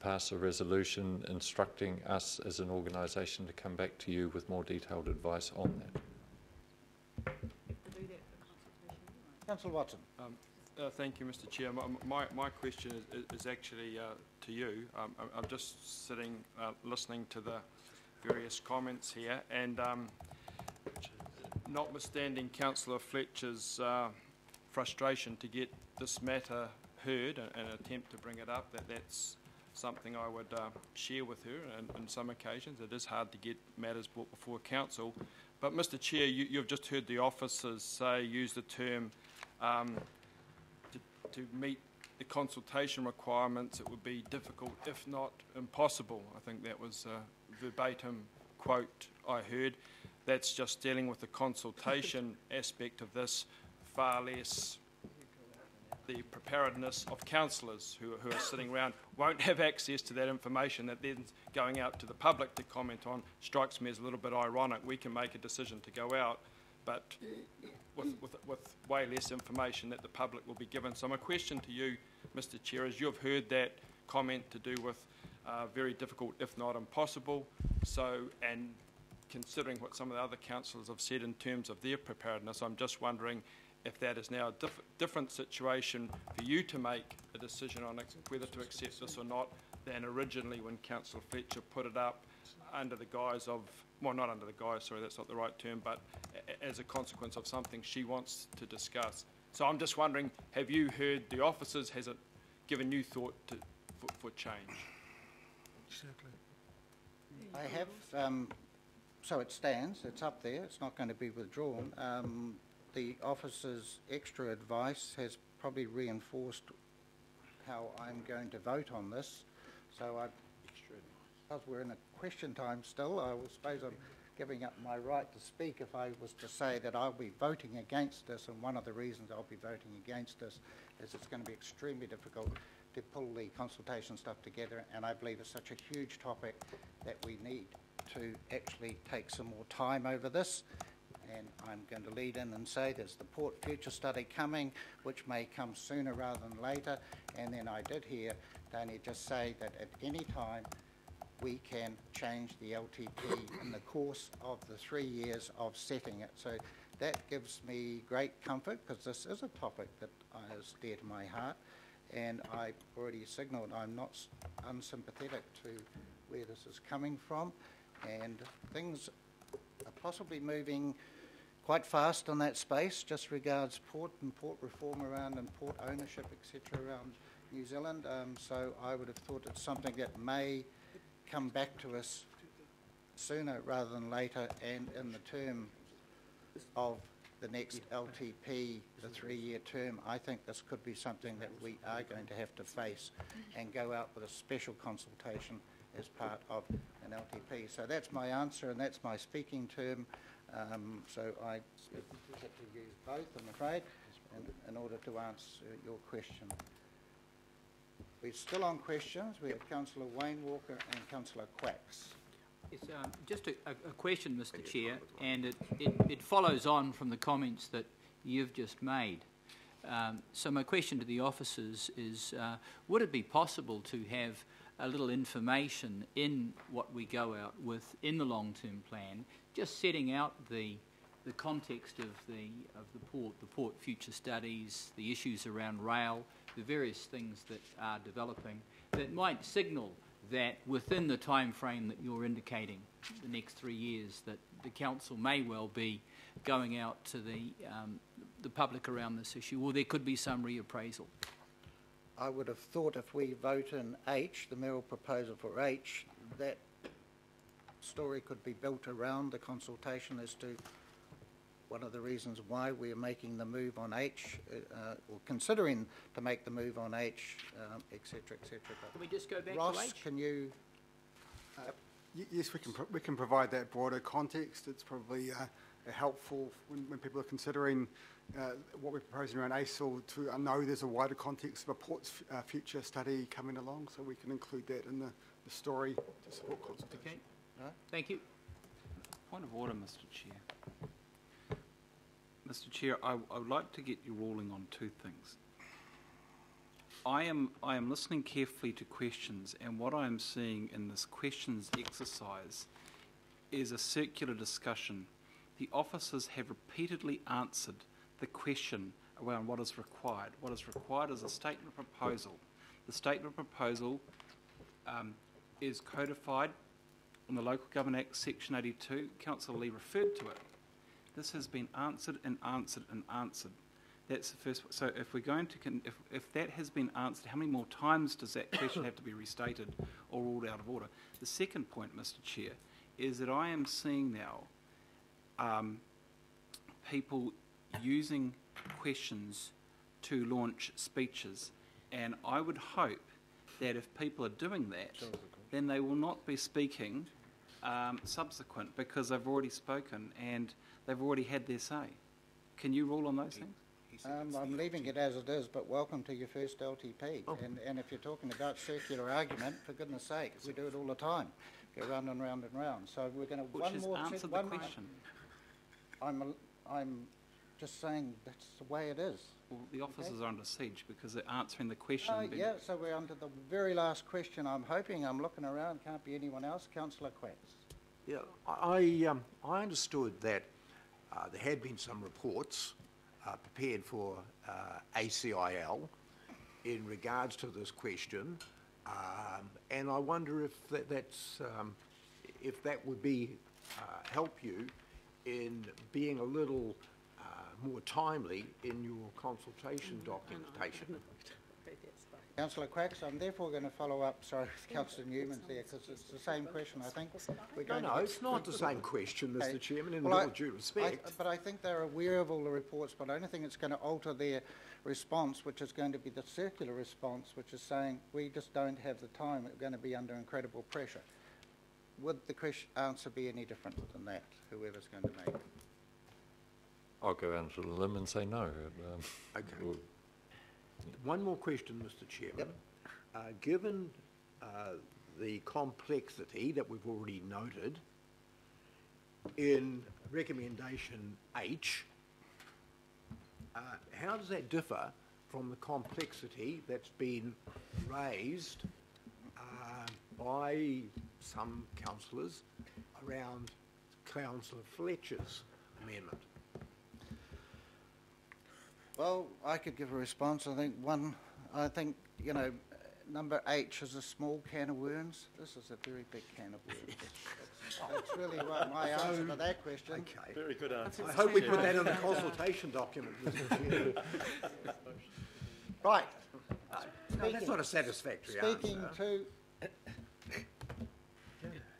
pass a resolution instructing us as an organisation to come back to you with more detailed advice on that. Councillor Watson. Thank you, Mr. Chair. My question is actually to you. I'm just sitting listening to the various comments here, and notwithstanding Councillor Fletcher's frustration to get this matter heard and attempt to bring it up, that's something I would share with her. And on some occasions it is hard to get matters brought before council. But Mr. Chair, you've just heard the officers use the term to meet the consultation requirements, it would be difficult, if not impossible. I think that was a verbatim quote I heard. That's just dealing with the consultation aspect of this, far less the preparedness of councillors who are sitting around won't have access to that information that then going out to the public to comment on. Strikes me as a little bit ironic. We can make a decision to go out but with way less information that the public will be given. So my question to you, Mr. Chair, is you've heard that comment to do with very difficult, if not impossible. So, and considering what some of the other councillors have said in terms of their preparedness, I'm just wondering if that is now a different situation for you to make a decision on whether to accept this or not than originally when Councillor Fletcher put it up under the guise of, well, not under the guise, sorry, that's not the right term, but as a consequence of something she wants to discuss. So I'm just wondering, have you heard the officers? Has it given you thought for change? Exactly. I have, so it stands, it's up there, it's not going to be withdrawn. The officer's extra advice has probably reinforced how I'm going to vote on this. So because we're in a question time still, I suppose I'm giving up my right to speak if I was to say that I'll be voting against this, and one of the reasons I'll be voting against this is it's going to be extremely difficult to pull the consultation stuff together, and I believe it's such a huge topic that we need to actually take some more time over this. And I'm going to lead in and say there's the Port Future Study coming, which may come sooner rather than later. And then I did hear Danny just say that at any time we can change the LTP in the course of the 3 years of setting it. So that gives me great comfort, because this is a topic that is dear to my heart. And I've already signalled I'm not unsympathetic to where this is coming from. And things are possibly moving quite fast on that space, just regards port and port reform around and port ownership, etc., around New Zealand. So I would have thought it's something that may come back to us sooner rather than later, and in the term of the next LTP, the 3-year term, I think this could be something that we are going to have to face and go out with a special consultation as part of an LTP. So that's my answer, and that's my speaking term. So I have to use both, I'm afraid, in order to answer your question. We're still on questions. We have Councillor Wayne Walker and Councillor Quacks. Yes, just a question, Mr. Chair, and it follows on from the comments that you've just made. So my question to the officers is, would it be possible to have a little information in what we go out with in the long-term plan, just setting out the context of the port future studies, the issues around rail, the various things that are developing, that might signal that within the time frame that you're indicating, the next 3 years, that the council may well be going out to the public around this issue, or there could be some reappraisal. I would have thought if we vote in H, the mayoral proposal for H, that story could be built around the consultation as to one of the reasons why we are making the move on H, or considering to make the move on H, etc., etc. Can we just go back Ross, to H? can you? Yes, we can provide that broader context. It's probably helpful when people are considering what we're proposing around ASIL to know there's a wider context of a port's future study coming along, so we can include that in the story to support consultation. Okay, thank you. Point of order, Mr. Chair. Mr. Chair, I would like to get your ruling on two things. I am listening carefully to questions, and what I am seeing in this questions exercise is a circular discussion. The officers have repeatedly answered the question around what is required. What is required is a statement of proposal. The statement of proposal is codified in the Local Government Act, Section 82. Councillor Lee referred to it. This has been answered and answered and answered. That's the first. So if we're going to, if that has been answered, how many more times does that question have to be restated or ruled out of order? The second point, Mr. Chair, is that I am seeing now people using questions to launch speeches, and I would hope that if people are doing that, then they will not be speaking subsequent, because they've already spoken and they've already had their say. Can you rule on those things? I'm leaving it as it is, but welcome to your first LTP. Oh. And if you're talking about circular argument, for goodness sake, we do it all the time. Go round and round and round. So we're going to Which one more answer the question. I'm just saying that's the way it is. Well, the officers are under siege because they're answering the question. Yeah, so we're under the very last question. I'm looking around, can't be anyone else. Councillor Quacks. Yeah, I understood that there had been some reports prepared for ACIL in regards to this question, and I wonder if if that would be help you in being a little more timely in your consultation documentation. Councillor Quacks, I'm therefore going to follow up, sorry, with Councillor Newman's there, because it's the same question, I think. No, it's not the same question, Mr. Chairman, in all due respect. But I think they're aware of all the reports, but the only thing that's going to alter their response, which is going to be the circular response, which is saying, we just don't have the time, we're going to be under incredible pressure. Would the answer be any different than that, whoever's going to make it? I'll go out to the limb and say no. Okay. One more question, Mr. Chairman. Yep. Given the complexity that we've already noted in recommendation H, how does that differ from the complexity that's been raised by some councillors around Councillor Fletcher's amendment? Well, I could give a response. I think, you know, number H is a small can of worms. This is a very big can of worms. That's really my answer to that question. Okay. Very good answer. I hope we put that in the consultation document, Mr. Chairman. Right. No, that's not a satisfactory Speaking answer. to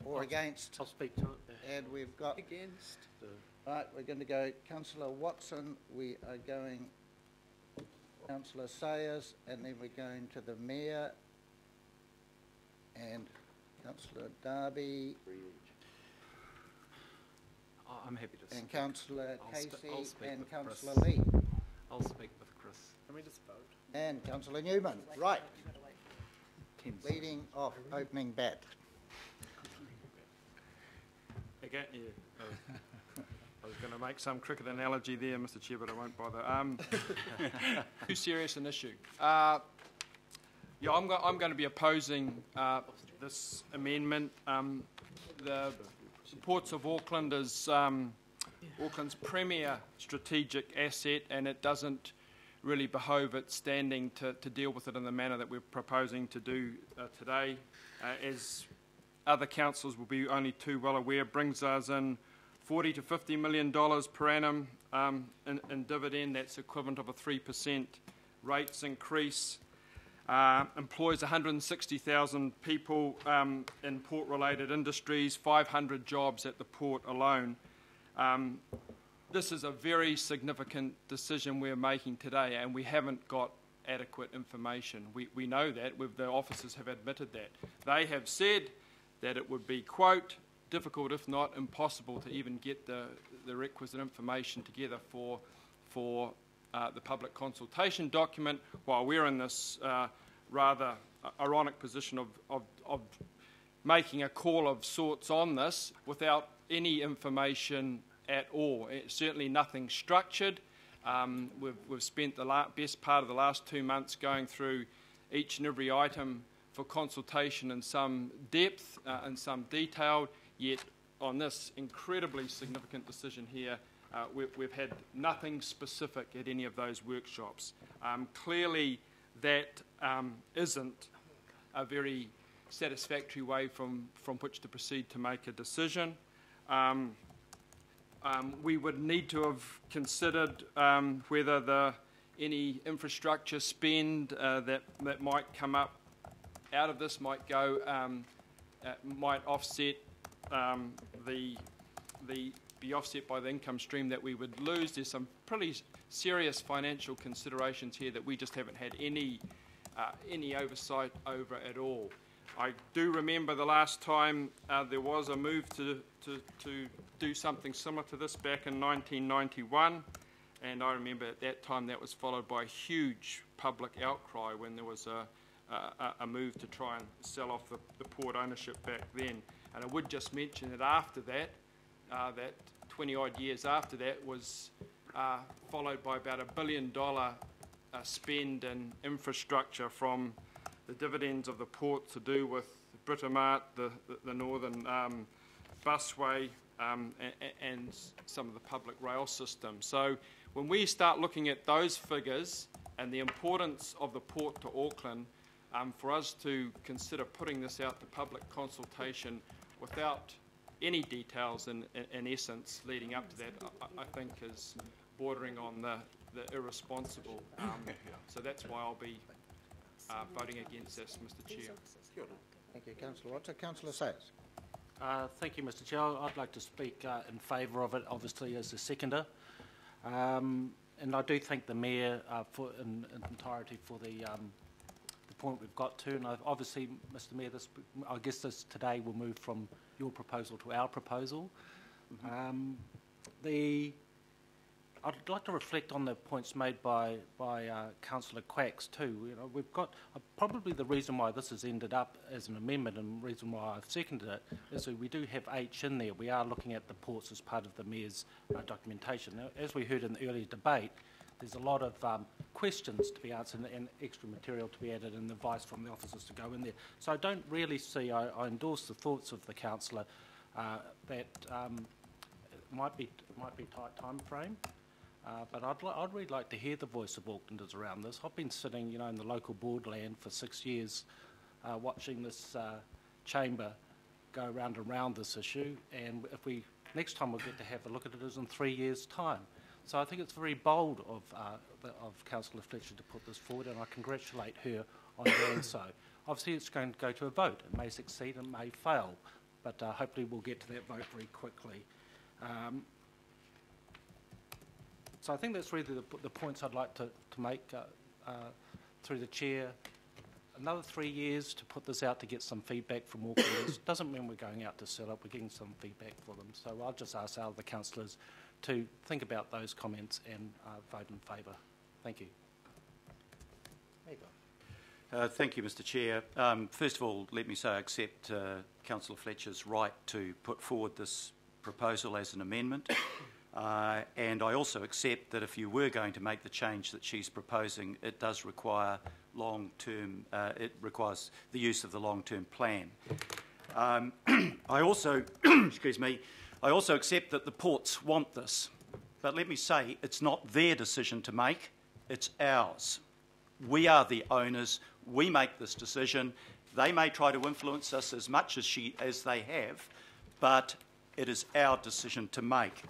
or against. I'll speak to it. And we've got... Against. Right, we're going to go Councillor Watson, we are going Councillor Sayers, and then we're going to the Mayor and Councillor Darby. I'm happy to and Councillor I'll Casey speak and with Councillor Chris. Lee. I'll speak with Chris. Can we just vote? And Councillor Newman. Right. Leading off, opening bat. Again, yeah. I was going to make some cricket analogy there, Mr. Chair, but I won't bother. Too serious an issue. Yeah, I'm going to be opposing this amendment. The Ports of Auckland is Auckland's premier strategic asset, and it doesn't really behove its standing to deal with it in the manner that we're proposing to do today. As other councils will be only too well aware, brings us in $40 to $50 million per annum in dividend. That's equivalent of a 3% rates increase. Employs 160,000 people in port-related industries, 500 jobs at the port alone. This is a very significant decision we're making today, and we haven't got adequate information. We know that. The officers have admitted that. They have said that it would be, quote, difficult, if not impossible, to even get the requisite information together for the public consultation document, while we're in this rather ironic position of making a call of sorts on this without any information at all. Certainly nothing structured. We've spent the best part of the last 2 months going through each and every item for consultation in some depth and some detail. Yet on this incredibly significant decision here, we've had nothing specific at any of those workshops. Clearly that isn't a very satisfactory way from which to proceed to make a decision. We would need to have considered whether any infrastructure spend that might come up out of this might offset be offset by the income stream that we would lose. There's some pretty serious financial considerations here that we just haven't had any oversight over at all. I do remember the last time there was a move to do something similar to this back in 1991, and I remember at that time that was followed by a huge public outcry when there was a move to try and sell off the port ownership back then. And I would just mention that after that, that 20-odd years after that was followed by about $1 billion spend in infrastructure, from the dividends of the port to do with Britomart, the Northern Busway, and some of the public rail system. So when we start looking at those figures and the importance of the port to Auckland, for us to consider putting this out to public consultation without any details in essence leading up to that, I think is bordering on the irresponsible. So that's why I'll be voting against this, Mr. Chair. Thank you, Councillor Watson. Councillor Sayers. Thank you, Mr. Chair. I'd like to speak in favour of it, obviously, as the seconder. And I do thank the Mayor in entirety for the point we've got to. And obviously, Mr. Mayor, I guess this today will move from your proposal to our proposal. I'd like to reflect on the points made by Councillor Quacks too. You know, we've got probably the reason why this has ended up as an amendment, and the reason why I've seconded it, is that we do have H in there. We are looking at the ports as part of the Mayor's documentation. Now, as we heard in the earlier debate, there's a lot of questions to be answered and extra material to be added, and advice from the officers to go in there. So I don't really see, I endorse the thoughts of the councillor that it might be tight time frame. But I'd really like to hear the voice of Aucklanders around this. I've been sitting, you know, in the local board land for 6 years, watching this chamber go round and round this issue. And if next time we'll get to have a look at it is in 3 years' time. So I think it's very bold of Councillor Fletcher to put this forward, and I congratulate her on doing so. Obviously, it's going to go to a vote. It may succeed and may fail, but hopefully we'll get to that vote very quickly. So I think that's really the points I'd like to make through the chair. Another 3 years to put this out to get some feedback from Aucklanders. Doesn't mean we're going out to sell it, we're getting some feedback for them. So I'll just ask our other councillors to think about those comments and vote in favour. Thank you. Thank you, Mr. Chair. First of all, let me say I accept Councillor Fletcher's right to put forward this proposal as an amendment. And I also accept that if you were going to make the change that she's proposing, it does require long-term, it requires the use of the long-term plan. I also, excuse me, I also accept that the ports want this. But let me say, it's not their decision to make, it's ours. We are the owners, we make this decision. They may try to influence us as much as they have, but it is our decision to make.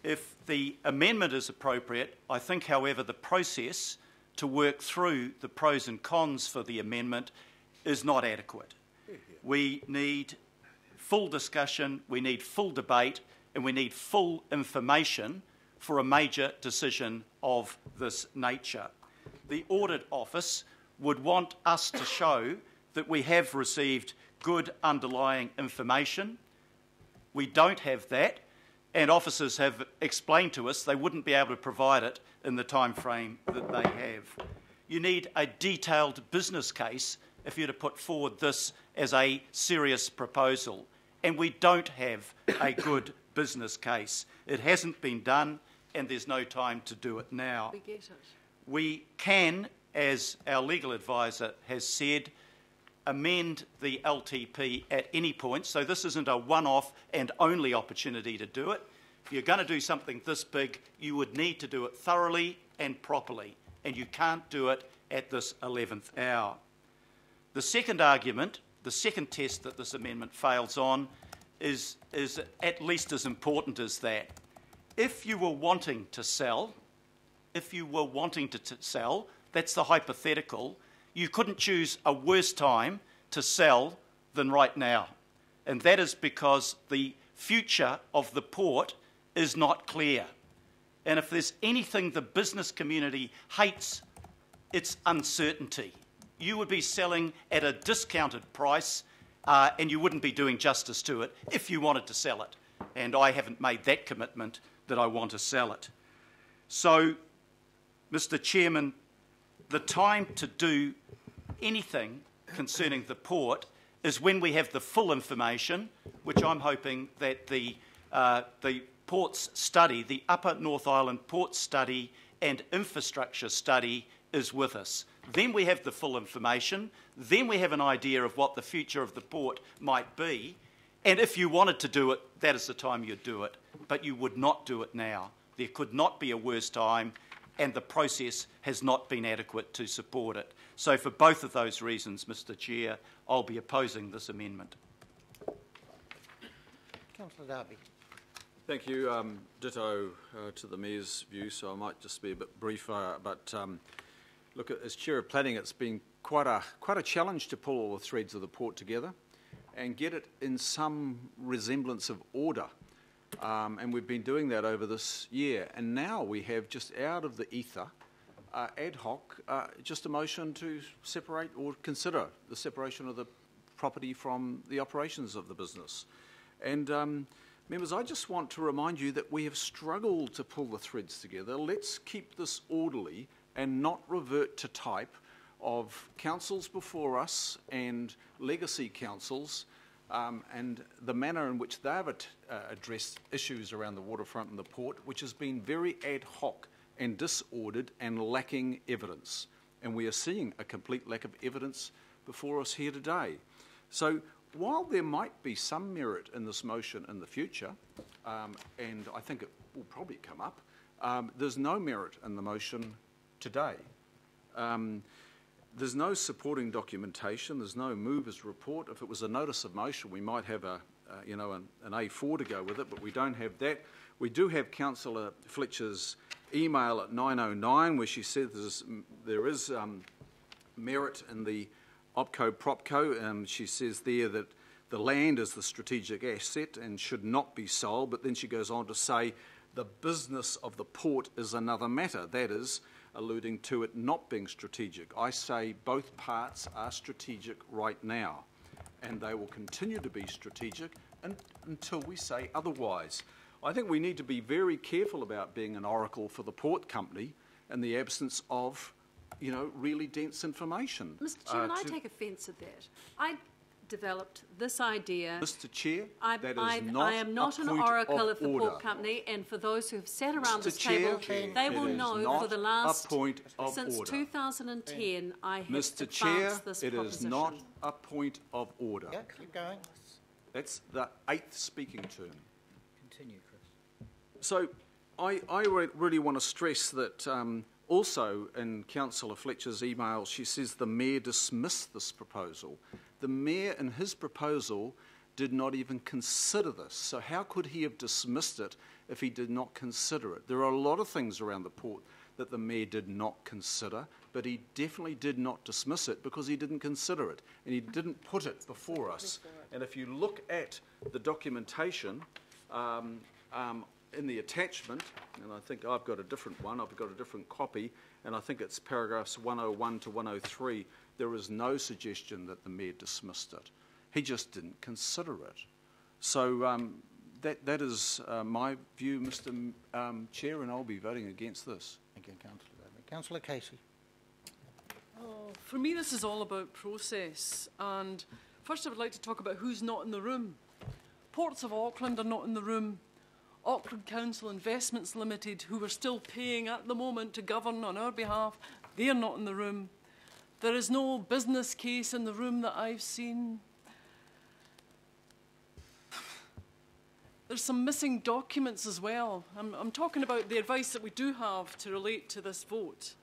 If the amendment is appropriate, I think, however, the process to work through the pros and cons for the amendment is not adequate. We need full discussion, we need full debate, and we need full information for a major decision of this nature. The Audit Office would want us to show that we have received good underlying information. We don't have that. And officers have explained to us they wouldn't be able to provide it in the time frame that they have. You need a detailed business case if you're to put forward this as a serious proposal. And we don't have a good business case. It hasn't been done, and there's no time to do it now. We get it. We can, as our legal advisor has said, amend the LTP at any point, so this isn't a one-off and only opportunity to do it. If you're going to do something this big, you would need to do it thoroughly and properly, and you can't do it at this 11th hour. The second argument, the second test that this amendment fails on, is at least as important as that. If you were wanting to sell, that's the hypothetical, you couldn't choose a worse time to sell than right now. And that is because the future of the port is not clear. And if there's anything the business community hates, it's uncertainty. You would be selling at a discounted price and you wouldn't be doing justice to it if you wanted to sell it. And I haven't made that commitment that I want to sell it. So, Mr. Chairman, the time to do anything concerning the port is when we have the full information, which I'm hoping that the ports study, the Upper North Island port study and infrastructure study is with us. Then we have the full information. Then we have an idea of what the future of the port might be. And if you wanted to do it, that is the time you'd do it. But you would not do it now. There could not be a worse time, and the process has not been adequate to support it. So for both of those reasons, Mr. Chair, I'll be opposing this amendment. Councillor Darby. Thank you. Ditto to the Mayor's view, so I might just be a bit briefer. But look, as Chair of Planning, it's been quite a challenge to pull all the threads of the port together and get it in some resemblance of order. And we've been doing that over this year. And now we have, just out of the ether, ad hoc, just a motion to separate or consider the separation of the property from the operations of the business. And members, I just want to remind you that we have struggled to pull the threads together. Let's keep this orderly and not revert to type of councils before us and legacy councils and the manner in which they've addressed issues around the waterfront and the port, which has been very ad hoc and disordered and lacking evidence. And we are seeing a complete lack of evidence before us here today. So while there might be some merit in this motion in the future, and I think it will probably come up, there's no merit in the motion today. There's no supporting documentation. There's no movers report. If it was a notice of motion, we might have an A4 to go with it, but we don't have that. We do have Councillor Fletcher's email at 9:09 where she says there is merit in the OPCO-PROPCO. She says there that the land is the strategic asset and should not be sold, but then she goes on to say the business of the port is another matter. That is, alluding to it not being strategic. I say both parts are strategic right now, and they will continue to be strategic until we say otherwise. I think we need to be very careful about being an oracle for the port company in the absence of, really dense information. Mr. Chairman, I take offence at that. I developed this idea. Mr. Chair, I am not an oracle of the port company, and for those who have sat around this table, they will know for the last, since 2010, I have advanced this proposition. Mr. Chair, it is not a point of order. Yeah, keep going. That's the 8th speaking term. Continue, Chris. So I really want to stress that also in Councillor Fletcher's email, she says the Mayor dismissed this proposal. The Mayor, in his proposal, did not even consider this. So how could he have dismissed it if he did not consider it? There are a lot of things around the port that the Mayor did not consider, but he definitely did not dismiss it because he didn't consider it, and he didn't put it before us. And if you look at the documentation in the attachment, and I think I've got a different one, I've got a different copy, and I think it's paragraphs 101 to 103, there is no suggestion that the Mayor dismissed it. He just didn't consider it. So that is my view, Mr. Chair, and I'll be voting against this. Thank you, Councillor. Councillor Casey. Oh, for me, this is all about process. And first, I would like to talk about who's not in the room. Ports of Auckland are not in the room. Auckland Council Investments Limited, who we're still paying at the moment to govern on our behalf, they're not in the room. There is no business case in the room that I've seen. There's some missing documents as well. I'm talking about the advice that we do have to relate to this vote.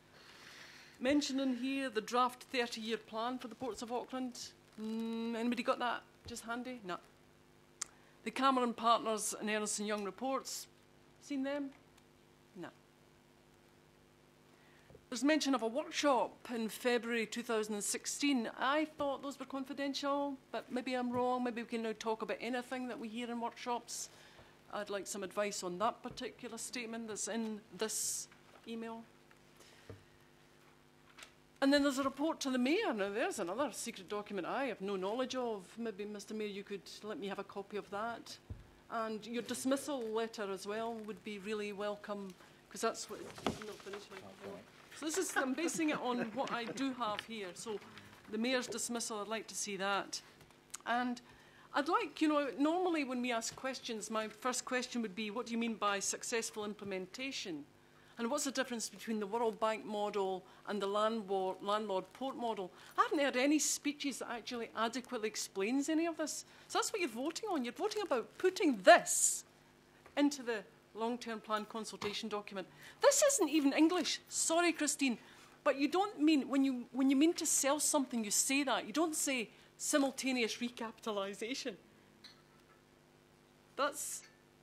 Mentioning here the draft 30-year plan for the Ports of Auckland. Anybody got that just handy? No. The Cameron Partners and Ernst & Young reports. Seen them? No. There's mention of a workshop in February 2016. I thought those were confidential, but maybe I'm wrong. Maybe we can now talk about anything that we hear in workshops. I'd like some advice on that particular statement that's in this email. And then there's a report to the Mayor. Now, there's another secret document I have no knowledge of. Maybe, Mr. Mayor, you could let me have a copy of that. And your dismissal letter as well would be really welcome, because that's what... I'm not finished my report. So this is, I'm basing it on what I do have here. So the Mayor's dismissal, I'd like to see that. And I'd like, you know, normally when we ask questions, my first question would be, what do you mean by successful implementation? And what's the difference between the World Bank model and the landlord-port model? I haven't heard any speeches that actually adequately explains any of this. So that's what you're voting on. You're voting about putting this into the long-term plan consultation document. This isn't even English. Sorry, Christine. But you don't mean, when you mean to sell something, you say that. You don't say simultaneous recapitalisation. That's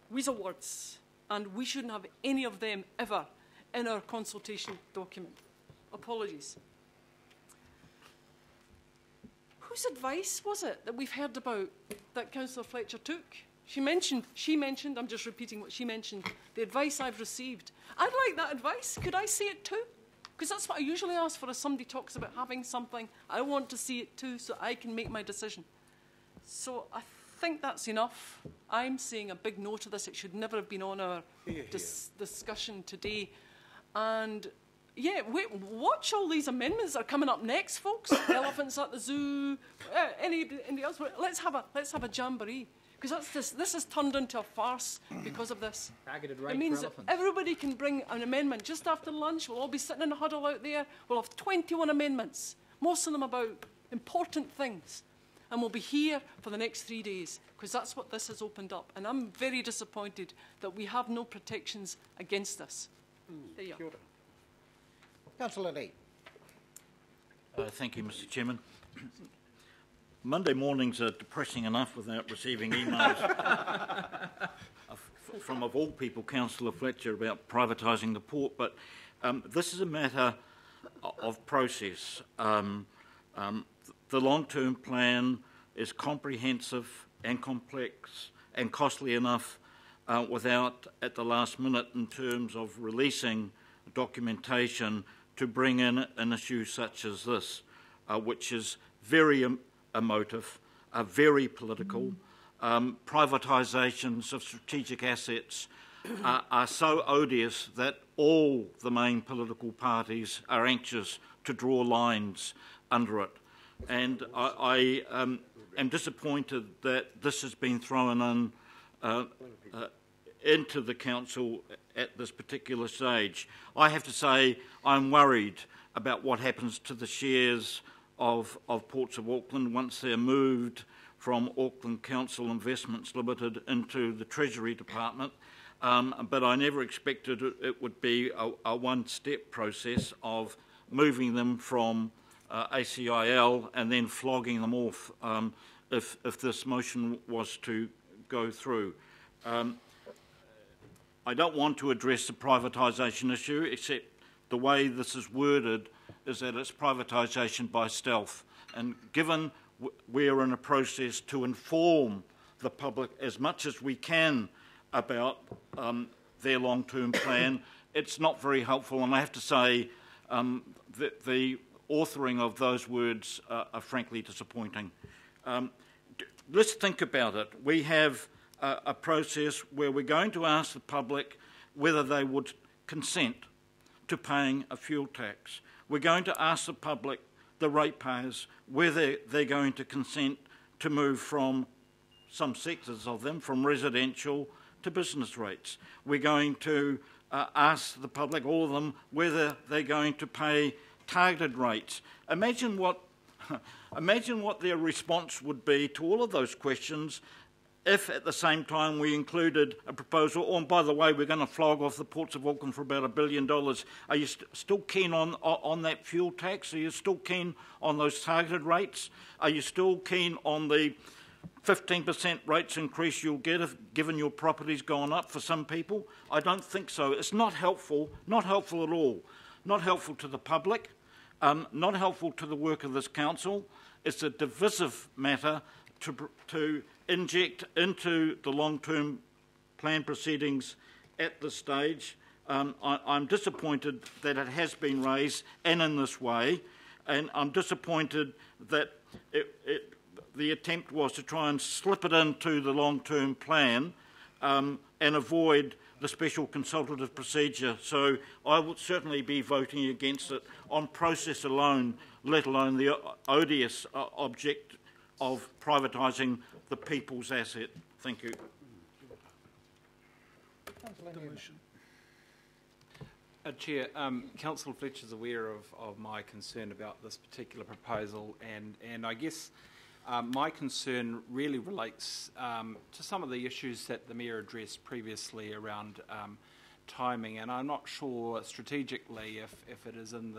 weasel words. And we shouldn't have any of them ever in our consultation document. Apologies. Whose advice was it that we've heard about that Councillor Fletcher took? She mentioned, I'm just repeating what she mentioned, the advice I've received. I'd like that advice. Could I see it too? Because that's what I usually ask for if somebody talks about having something. I want to see it too so I can make my decision. So I think that's enough. I'm saying a big no to this. It should never have been on our discussion today. And yeah, watch all these amendments that are coming up next, folks. Elephants at the zoo, anybody else. Let's have a jamboree. Because this has turned into a farce because of this. Targeted rate it means for that elephants. everybody can bring an amendment just after lunch. We'll all be sitting in a huddle out there. We'll have 21 amendments, most of them about important things. And we'll be here for the next 3 days, because that's what this has opened up. And I'm very disappointed that we have no protections against this. There you are. Councillor Lee. Thank you, Mr. Chairman. Monday mornings are depressing enough without receiving emails from, of all people, Councillor Fletcher about privatising the port, but this is a matter of process. The long-term plan is comprehensive and complex and costly enough without, at the last minute, in terms of releasing documentation to bring in an issue such as this, which is very emotive, very political. Privatisations of strategic assets are so odious that all the main political parties are anxious to draw lines under it. And I am disappointed that this has been thrown in into the council at this particular stage. I have to say I'm worried about what happens to the shares of Ports of Auckland once they're moved from Auckland Council Investments Limited into the Treasury Department. But I never expected it would be a one-step process of moving them from ACIL and then flogging them off if this motion was to go through. I don't want to address the privatisation issue, except the way this is worded is that it's privatisation by stealth. And given we're in a process to inform the public as much as we can about their long-term plan, it's not very helpful. And I have to say that the authoring of those words are frankly disappointing. Let's think about it. We have a process where we're going to ask the public whether they would consent to paying a fuel tax. We're going to ask the public, the ratepayers, whether they're going to consent to move from some sectors of them, from residential to business rates. We're going to ask the public, all of them, whether they're going to pay targeted rates. Imagine what their response would be to all of those questions if at the same time we included a proposal, oh, and by the way, we're going to flog off the Ports of Auckland for about $1 billion. Are you still keen on that fuel tax? Are you still keen on those targeted rates? Are you still keen on the 15% rates increase you'll get if given your property's gone up for some people? I don't think so. It's not helpful at all. Not helpful to the public, not helpful to the work of this council. It's a divisive matter to inject into the long-term plan proceedings at this stage. I'm disappointed that it has been raised and in this way, and I'm disappointed that the attempt was to try and slip it into the long-term plan and avoid the special consultative procedure. So I would certainly be voting against it on process alone, let alone the odious of privatising the people's asset. Thank you. Chair, Councillor Fletcher's aware of my concern about this particular proposal, and I guess my concern really relates to some of the issues that the Mayor addressed previously around timing, and I'm not sure strategically if it is in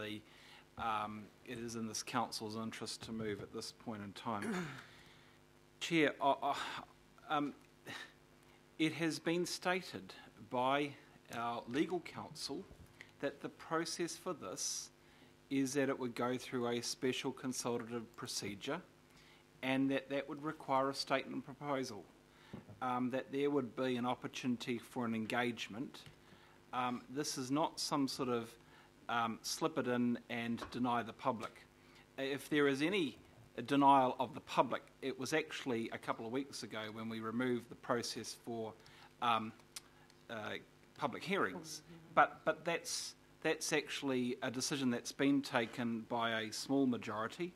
this council's interest to move at this point in time. Chair, it has been stated by our legal counsel that the process for this is that it would go through a special consultative procedure, and that would require a statement proposal, that there would be an opportunity for an engagement. This is not some sort of slip it in and deny the public. If there is any denial of the public, it was actually a couple of weeks ago when we removed the process for public hearings. But that's actually a decision that's been taken by a small majority.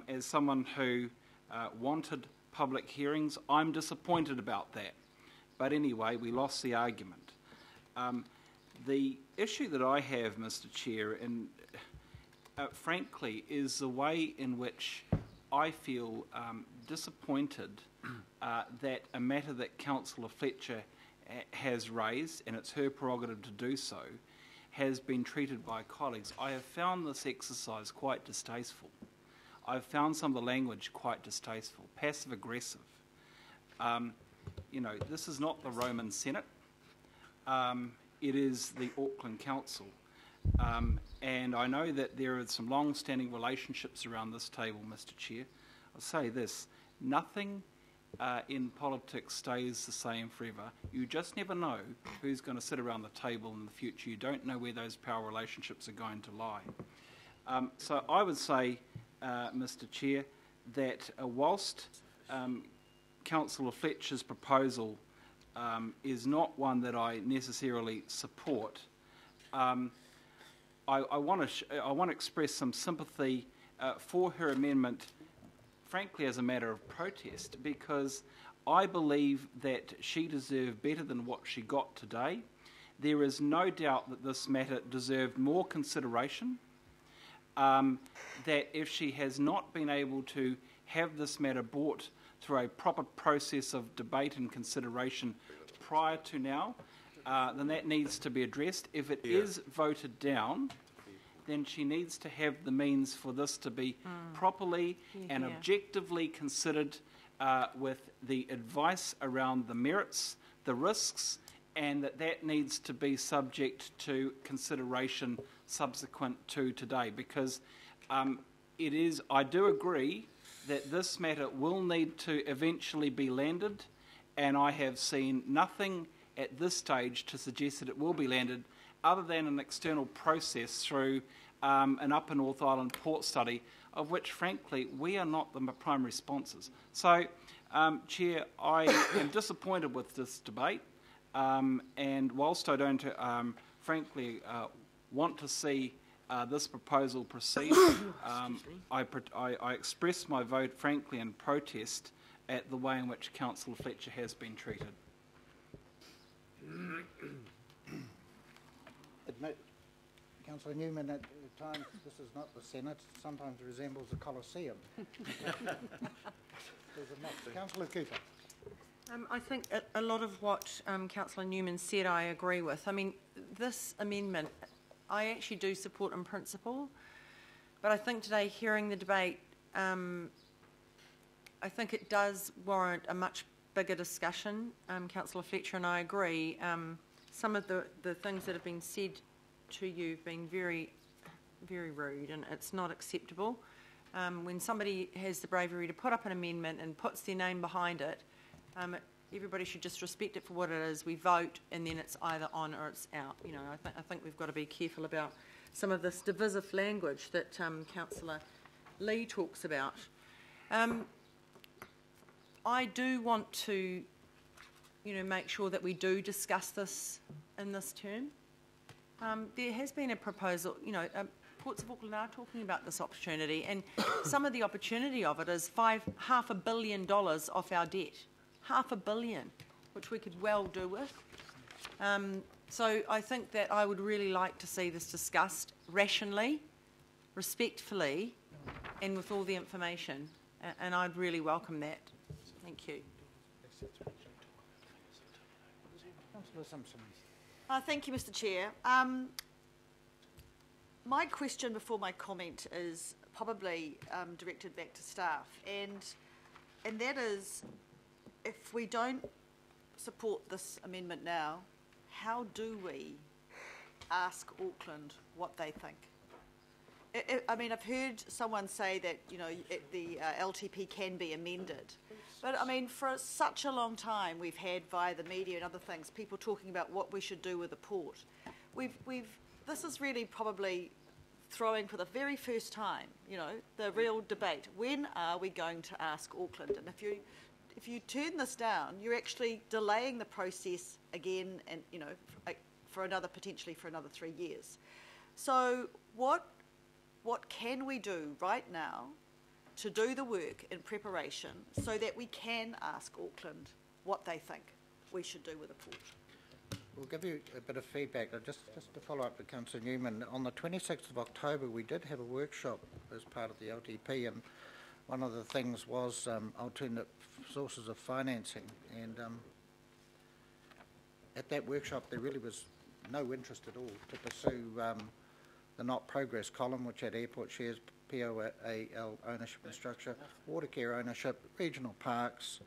As someone who wanted public hearings, I'm disappointed about that. But anyway, we lost the argument. The issue that I have, Mr. Chair, and frankly, is the way in which I feel disappointed that a matter that Councillor Fletcher has raised, and it's her prerogative to do so, has been treated by colleagues. I have found this exercise quite distasteful. I've found some of the language quite distasteful, passive-aggressive. This is not the Roman Senate. It is the Auckland Council. And I know that there are some long-standing relationships around this table, Mr. Chair. I'll say this, nothing in politics stays the same forever. You just never know who's going to sit around the table in the future. You don't know where those power relationships are going to lie. So I would say, Mr. Chair, that whilst Councillor Fletcher's proposal is not one that I necessarily support, I want to express some sympathy for her amendment, frankly as a matter of protest, because I believe that she deserved better than what she got today. There is no doubt that this matter deserved more consideration, that if she has not been able to have this matter brought through a proper process of debate and consideration prior to now, then that needs to be addressed. If it is voted down, then she needs to have the means for this to be properly and objectively considered with the advice around the merits, the risks, and that needs to be subject to consideration subsequent to today, because I do agree that this matter will need to eventually be landed, and I have seen nothing at this stage to suggest that it will be landed other than an external process through an Upper North Island port study, of which, frankly, we are not the primary sponsors. So, Chair, I am disappointed with this debate, and whilst I don't, frankly, want to see this proposal proceed, I express my vote, frankly, in protest at the way in which Councillor Fletcher has been treated. Admit, Councillor Newman, at times this is not the Senate, sometimes it resembles a Colosseum. Councillor Cooper. I think a lot of what Councillor Newman said I agree with. I mean, this amendment I actually do support in principle, but I think today, hearing the debate, I think it does warrant a much bigger discussion. Councillor Fletcher and I agree. Some of the things that have been said to you have been very, very rude, and it's not acceptable. When somebody has the bravery to put up an amendment and puts their name behind it, everybody should just respect it for what it is. We vote, and then it's either on or it's out. You know, I think we've got to be careful about some of this divisive language that Councillor Lee talks about. I do want to, make sure that we do discuss this in this term. There has been a proposal, Ports of Auckland are talking about this opportunity, and some of the opportunity of it is $500 million off our debt. $500 million, which we could well do with. So I think that I would really like to see this discussed rationally, respectfully, and with all the information, and I'd really welcome that. Thank you. Councillor Simpson. Thank you, Mr. Chair. My question before my comment is probably directed back to staff, and that is, if we don't support this amendment now, how do we ask Auckland what they think? I mean, I've heard someone say that, you know, the LTP can be amended. But, I mean, for such a long time, we've had, via the media and other things, people talking about what we should do with the port. This is really probably throwing for the very first time, you know, the real debate. When are we going to ask Auckland? And if you turn this down, you're actually delaying the process again, and, you know, potentially for another 3 years. So what can we do right now to do the work in preparation so that we can ask Auckland what they think we should do with the port? We'll give you a bit of feedback. Just to follow up with Councillor Newman, on the 26th of October we did have a workshop as part of the LTP, and one of the things was alternate sources of financing, and at that workshop there really was no interest at all to pursue the not progress column, which had airport shares, POAL ownership and structure, water care ownership, regional parks,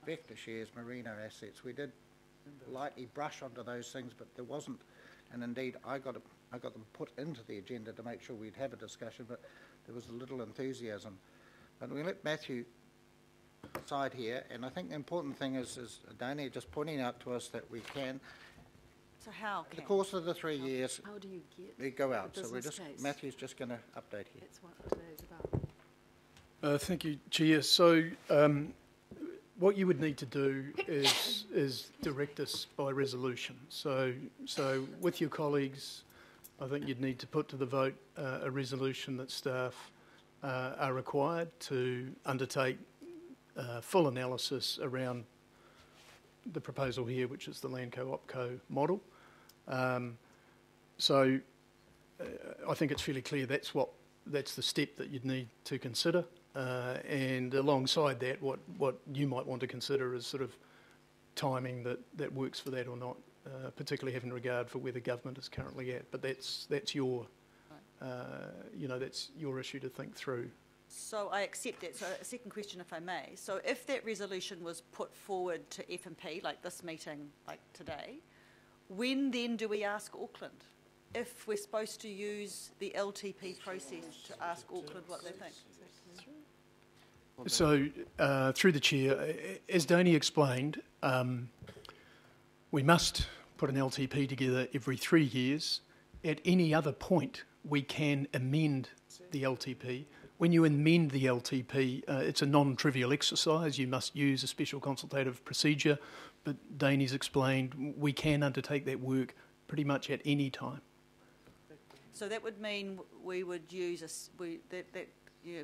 vector shares, merino assets. We did lightly brush onto those things, but there wasn't, and indeed I got them put into the agenda to make sure we'd have a discussion, but there was a little enthusiasm. But we let Matthew side here, and I think the important thing is Dani just pointing out to us that we can. So how in the course of the 3 years, how do you get we go out. the So we're business just case? Matthew's just going to update here. That's what today's about. Thank you, Chair. So what you would need to do is direct us by resolution. So with your colleagues, I think you'd need to put to the vote a resolution that staff are required to undertake full analysis around the proposal here, which is the Landco-OpCo model. So I think it's fairly clear that's the step that you'd need to consider. And alongside that, what you might want to consider is sort of timing that works for that or not, particularly having regard for where the government is currently at. But that's your, that's your issue to think through. So I accept that. So a second question, if I may. So if that resolution was put forward to F&P, like this meeting, like today, when then do we ask Auckland? If we're supposed to use the LTP process to ask Auckland what they think? So, through the Chair, as Dani explained, we must put an LTP together every 3 years. At any other point, we can amend the LTP. When you amend the LTP, it's a non-trivial exercise. You must use a special consultative procedure, but Dani's explained we can undertake that work pretty much at any time. So that would mean we would use that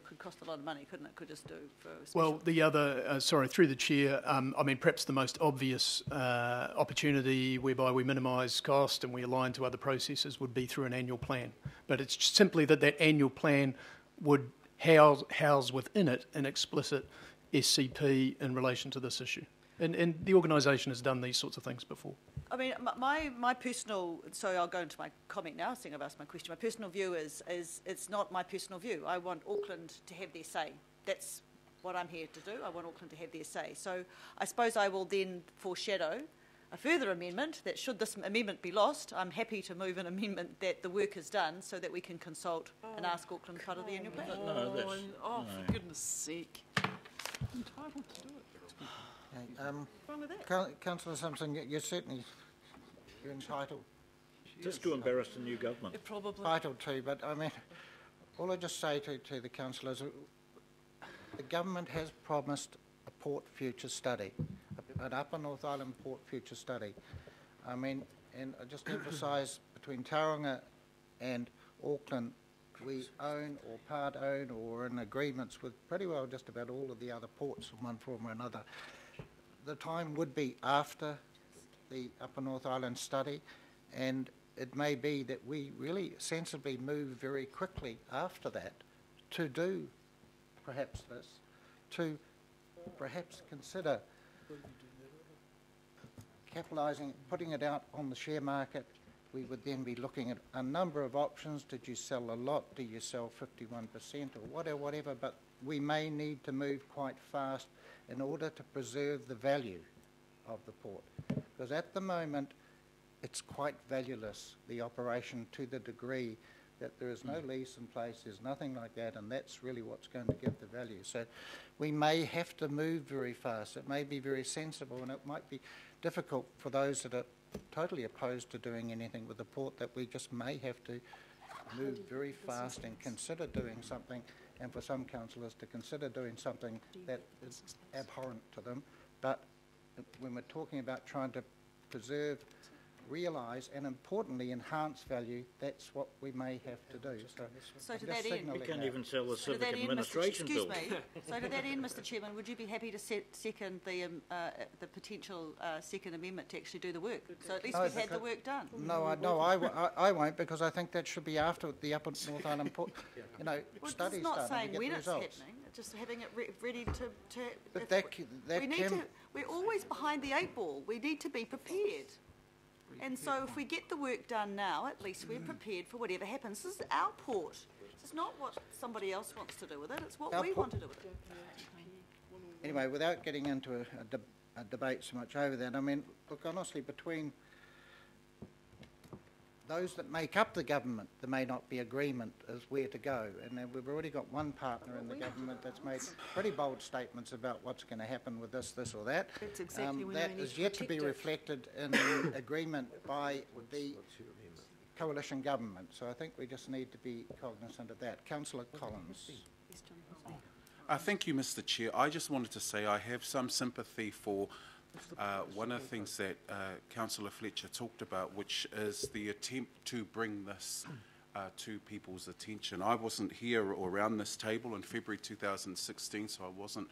could cost a lot of money, couldn't it? Could just do for a special... Well, the other, through the Chair, perhaps the most obvious opportunity whereby we minimise cost and we align to other processes would be through an annual plan. But it's simply that annual plan would house within it an explicit SCP in relation to this issue. And the organisation has done these sorts of things before. I mean, my personal, so I'll go into my comment now, seeing I've asked my question. My personal view is it's not my personal view. I want Auckland to have their say. That's what I'm here to do. I want Auckland to have their say. So I suppose I will then foreshadow a further amendment that should this amendment be lost, I'm happy to move an amendment that the work is done so that we can consult and ask Auckland part of the annual plan. For goodness sake. I'm entitled to do it. What's wrong with that? Councillor Simpson, you're entitled. Just to embarrass the new government. It probably. Entitled to, but I mean, all I just say to the councillors, the government has promised a port future study, an Upper North Island port future study. I mean, and I just emphasise between Tauranga and Auckland, we own or part own or are in agreements with pretty well just about all of the other ports in one form or another. The time would be after the Upper North Island study, and it may be that we really sensibly move very quickly after that to do perhaps this, to perhaps consider capitalising, putting it out on the share market. We would then be looking at a number of options. Did you sell a lot? Do you sell 51% or whatever? But we may need to move quite fast in order to preserve the value of the port. Because at the moment, it's quite valueless, the operation, to the degree that there is no lease in place, there's nothing like that, and that's really what's going to give the value. So we may have to move very fast. It may be very sensible, and it might be difficult for those that are totally opposed to doing anything with the port, that we just may have to move very fast and consider doing something, and for some councillors to consider doing something that is abhorrent to them. But when we're talking about trying to preserve, realise and importantly enhance value, that's what we may have to do. So to that end, we can't even sell the civic administration bill. So to that end, Mr. Chairman, would you be happy to second the potential second amendment to actually do the work? So at least we've had the work done. No, I won't, because I think that should be after the Upper North Island port, study It's not starting saying to when get it's results. happening, it's just having it ready to But we're always behind the 8 ball. We need to be prepared. And so if we get the work done now, at least we're prepared for whatever happens. This is our port. This is not what somebody else wants to do with it. It's what we want to do with it. Anyway, without getting into a debate so much over that, I mean, look, honestly, between those that make up the government, there may not be agreement as where to go. And then we've already got one partner in the government that's made pretty bold statements about what's going to happen with this or that. That's exactly when that we need is to yet to be protect it. reflected in the agreement by the coalition government. So I think we just need to be cognisant of that. Councillor Collins. Thank you, Mr. Chair. I just wanted to say I have some sympathy for one of the things that Councillor Fletcher talked about, which is the attempt to bring this to people's attention. I wasn't here or around this table in February 2016, so I wasn't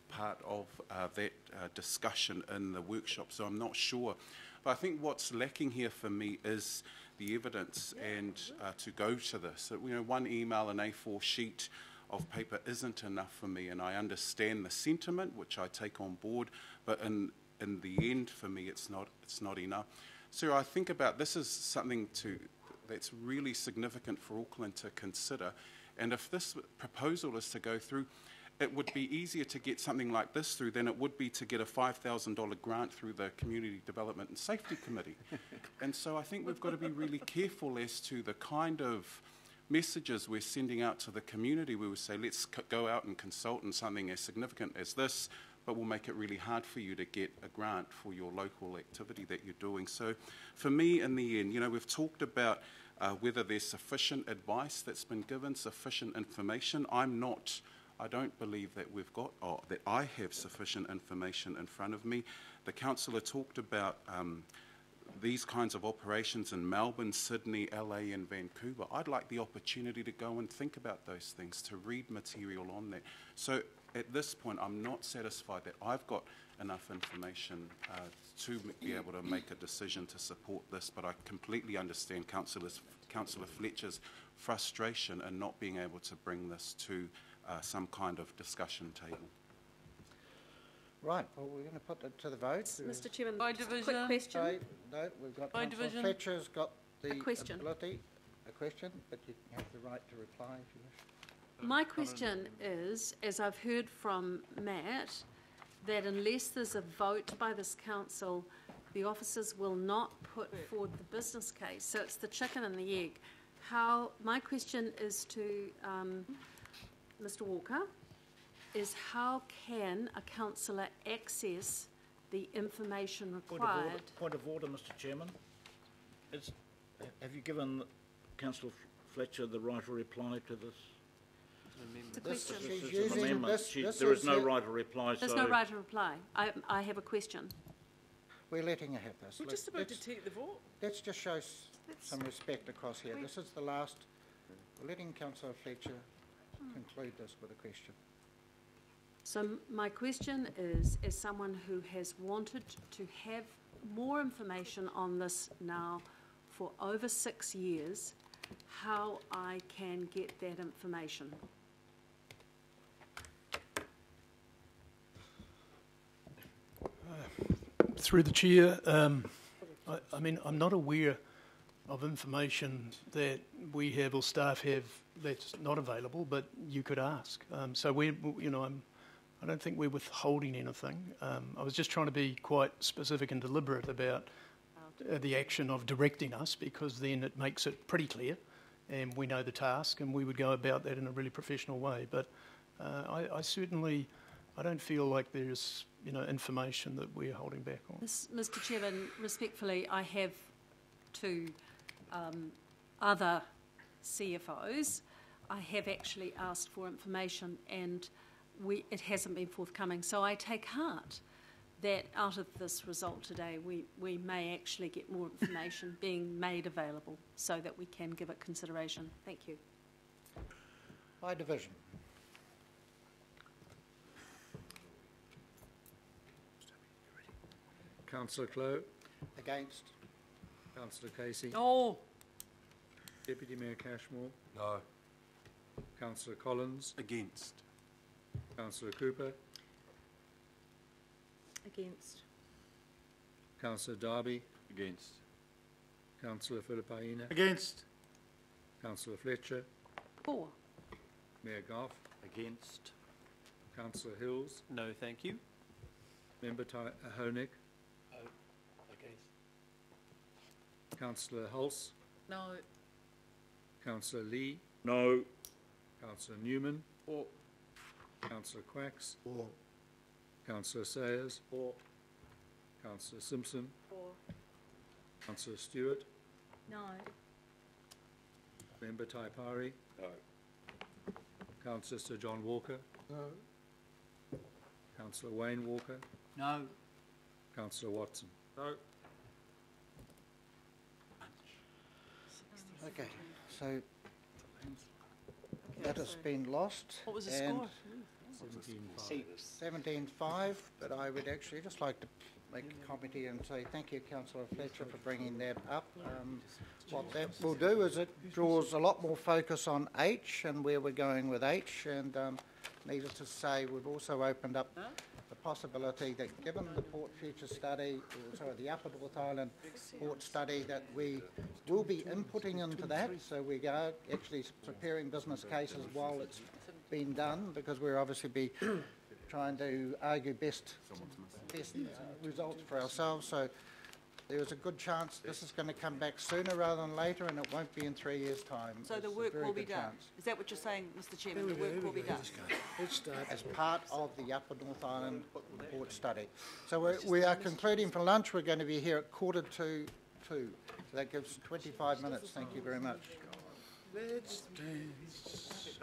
part of that discussion in the workshop, so I'm not sure. But I think what's lacking here for me is the evidence, and to go to this. One email, an A4 sheet of paper isn't enough for me, and I understand the sentiment, which I take on board, but in the end, for me, it's not enough. So I think about this is something that's really significant for Auckland to consider, and if this proposal is to go through, it would be easier to get something like this through than it would be to get a $5,000 grant through the Community Development and Safety Committee. And so I think we've got to be really careful as to the kind of messages we're sending out to the community. We would say, let's go out and consult on something as significant as this, but we'll make it really hard for you to get a grant for your local activity that you're doing. So for me, in the end, we've talked about whether there's sufficient advice that's been given, sufficient information. I don't believe that we've got, that I have sufficient information in front of me. The councillor talked about these kinds of operations in Melbourne, Sydney, LA and Vancouver. I'd like the opportunity to go and think about those things, to read material on that. So at this point, I'm not satisfied that I've got enough information to be able to make a decision to support this, but I completely understand Councillor Fletcher's frustration in not being able to bring this to some kind of discussion table. Right, well, we're going to put it to the vote. Mr. Chairman, By just a quick division. question. No, we've got By Councillor division. Fletcher's got the question. ability, a question, but you have the right to reply if you wish. My question is, as I've heard from Matt, that unless there's a vote by this council, the officers will not put forward the business case. So it's the chicken and the egg. My question is to Mr. Walker, is how can a councillor access the information required? Point of order, Mr. Chairman. Have you given Councillor Fletcher the right of reply to this? It's a question. This is an amendment. There is no right of reply. There's no right of reply. I have a question. We're letting her have this. We're just about to take the vote. Let's just show some respect across here. This is the last We're letting Councillor Fletcher conclude this with a question. So my question is, as someone who has wanted to have more information on this now for over 6 years, how I can get that information? Through the chair, I mean, I'm not aware of information that we have or staff have that's not available, but you could ask. So we, you know, I don't think we're withholding anything. I was just trying to be quite specific and deliberate about the action of directing us, because then it makes it pretty clear, and we know the task, and we would go about that in a really professional way. But I certainly, I don't feel like there's, you know, information that we're holding back on. Mr. Chairman, respectfully, I have two other CFOs. I have actually asked for information, and it hasn't been forthcoming. So I take heart that out of this result today, we may actually get more information being made available so that we can give it consideration. Thank you. By division. Councillor Clow. Against. Councillor Casey. No. Deputy Mayor Cashmore. No. Councillor Collins. Against. Councillor Cooper. Against. Councillor Darby. Against. Councillor Filipaina. Against. Councillor Fletcher. For. Mayor Goff. Against. Councillor Hills. No, thank you. Member Honig. Against. Councillor Hulse. No. Councillor Lee. No. Councillor Newman. For. Councillor Quacks. Or Councillor Sayers. Councillor Simpson. For. Councillor Stewart. No. Member Taipari. No. Councillor Sir John Walker. no. Councillor Wayne Walker. No. Councillor Watson. No. Okay, so that has been lost. What was the and score? 17-5, but I would actually just like to make a comment here and say thank you, Councillor Fletcher, for bringing that up. What that will do is it draws a lot more focus on H and where we're going with H, and needless to say, we've also opened up the possibility that given the Port Future Study, or sorry, the Upper North Island Port Study, that we will be inputting into that, so we are actually preparing business cases while it's been done, because we're obviously be trying to argue best results for ourselves. So there is a good chance this is going to come back sooner rather than later, and it won't be in 3 years' time. So the It's a work very will be good done. chance. Is that what you're saying, Mr. Chairman? The work will be done. Let's start. As part of the Upper North Island Port Study. So we are concluding for lunch. We're going to be here at 1:45. So that gives 25 minutes. Thank you very much. Let's dance.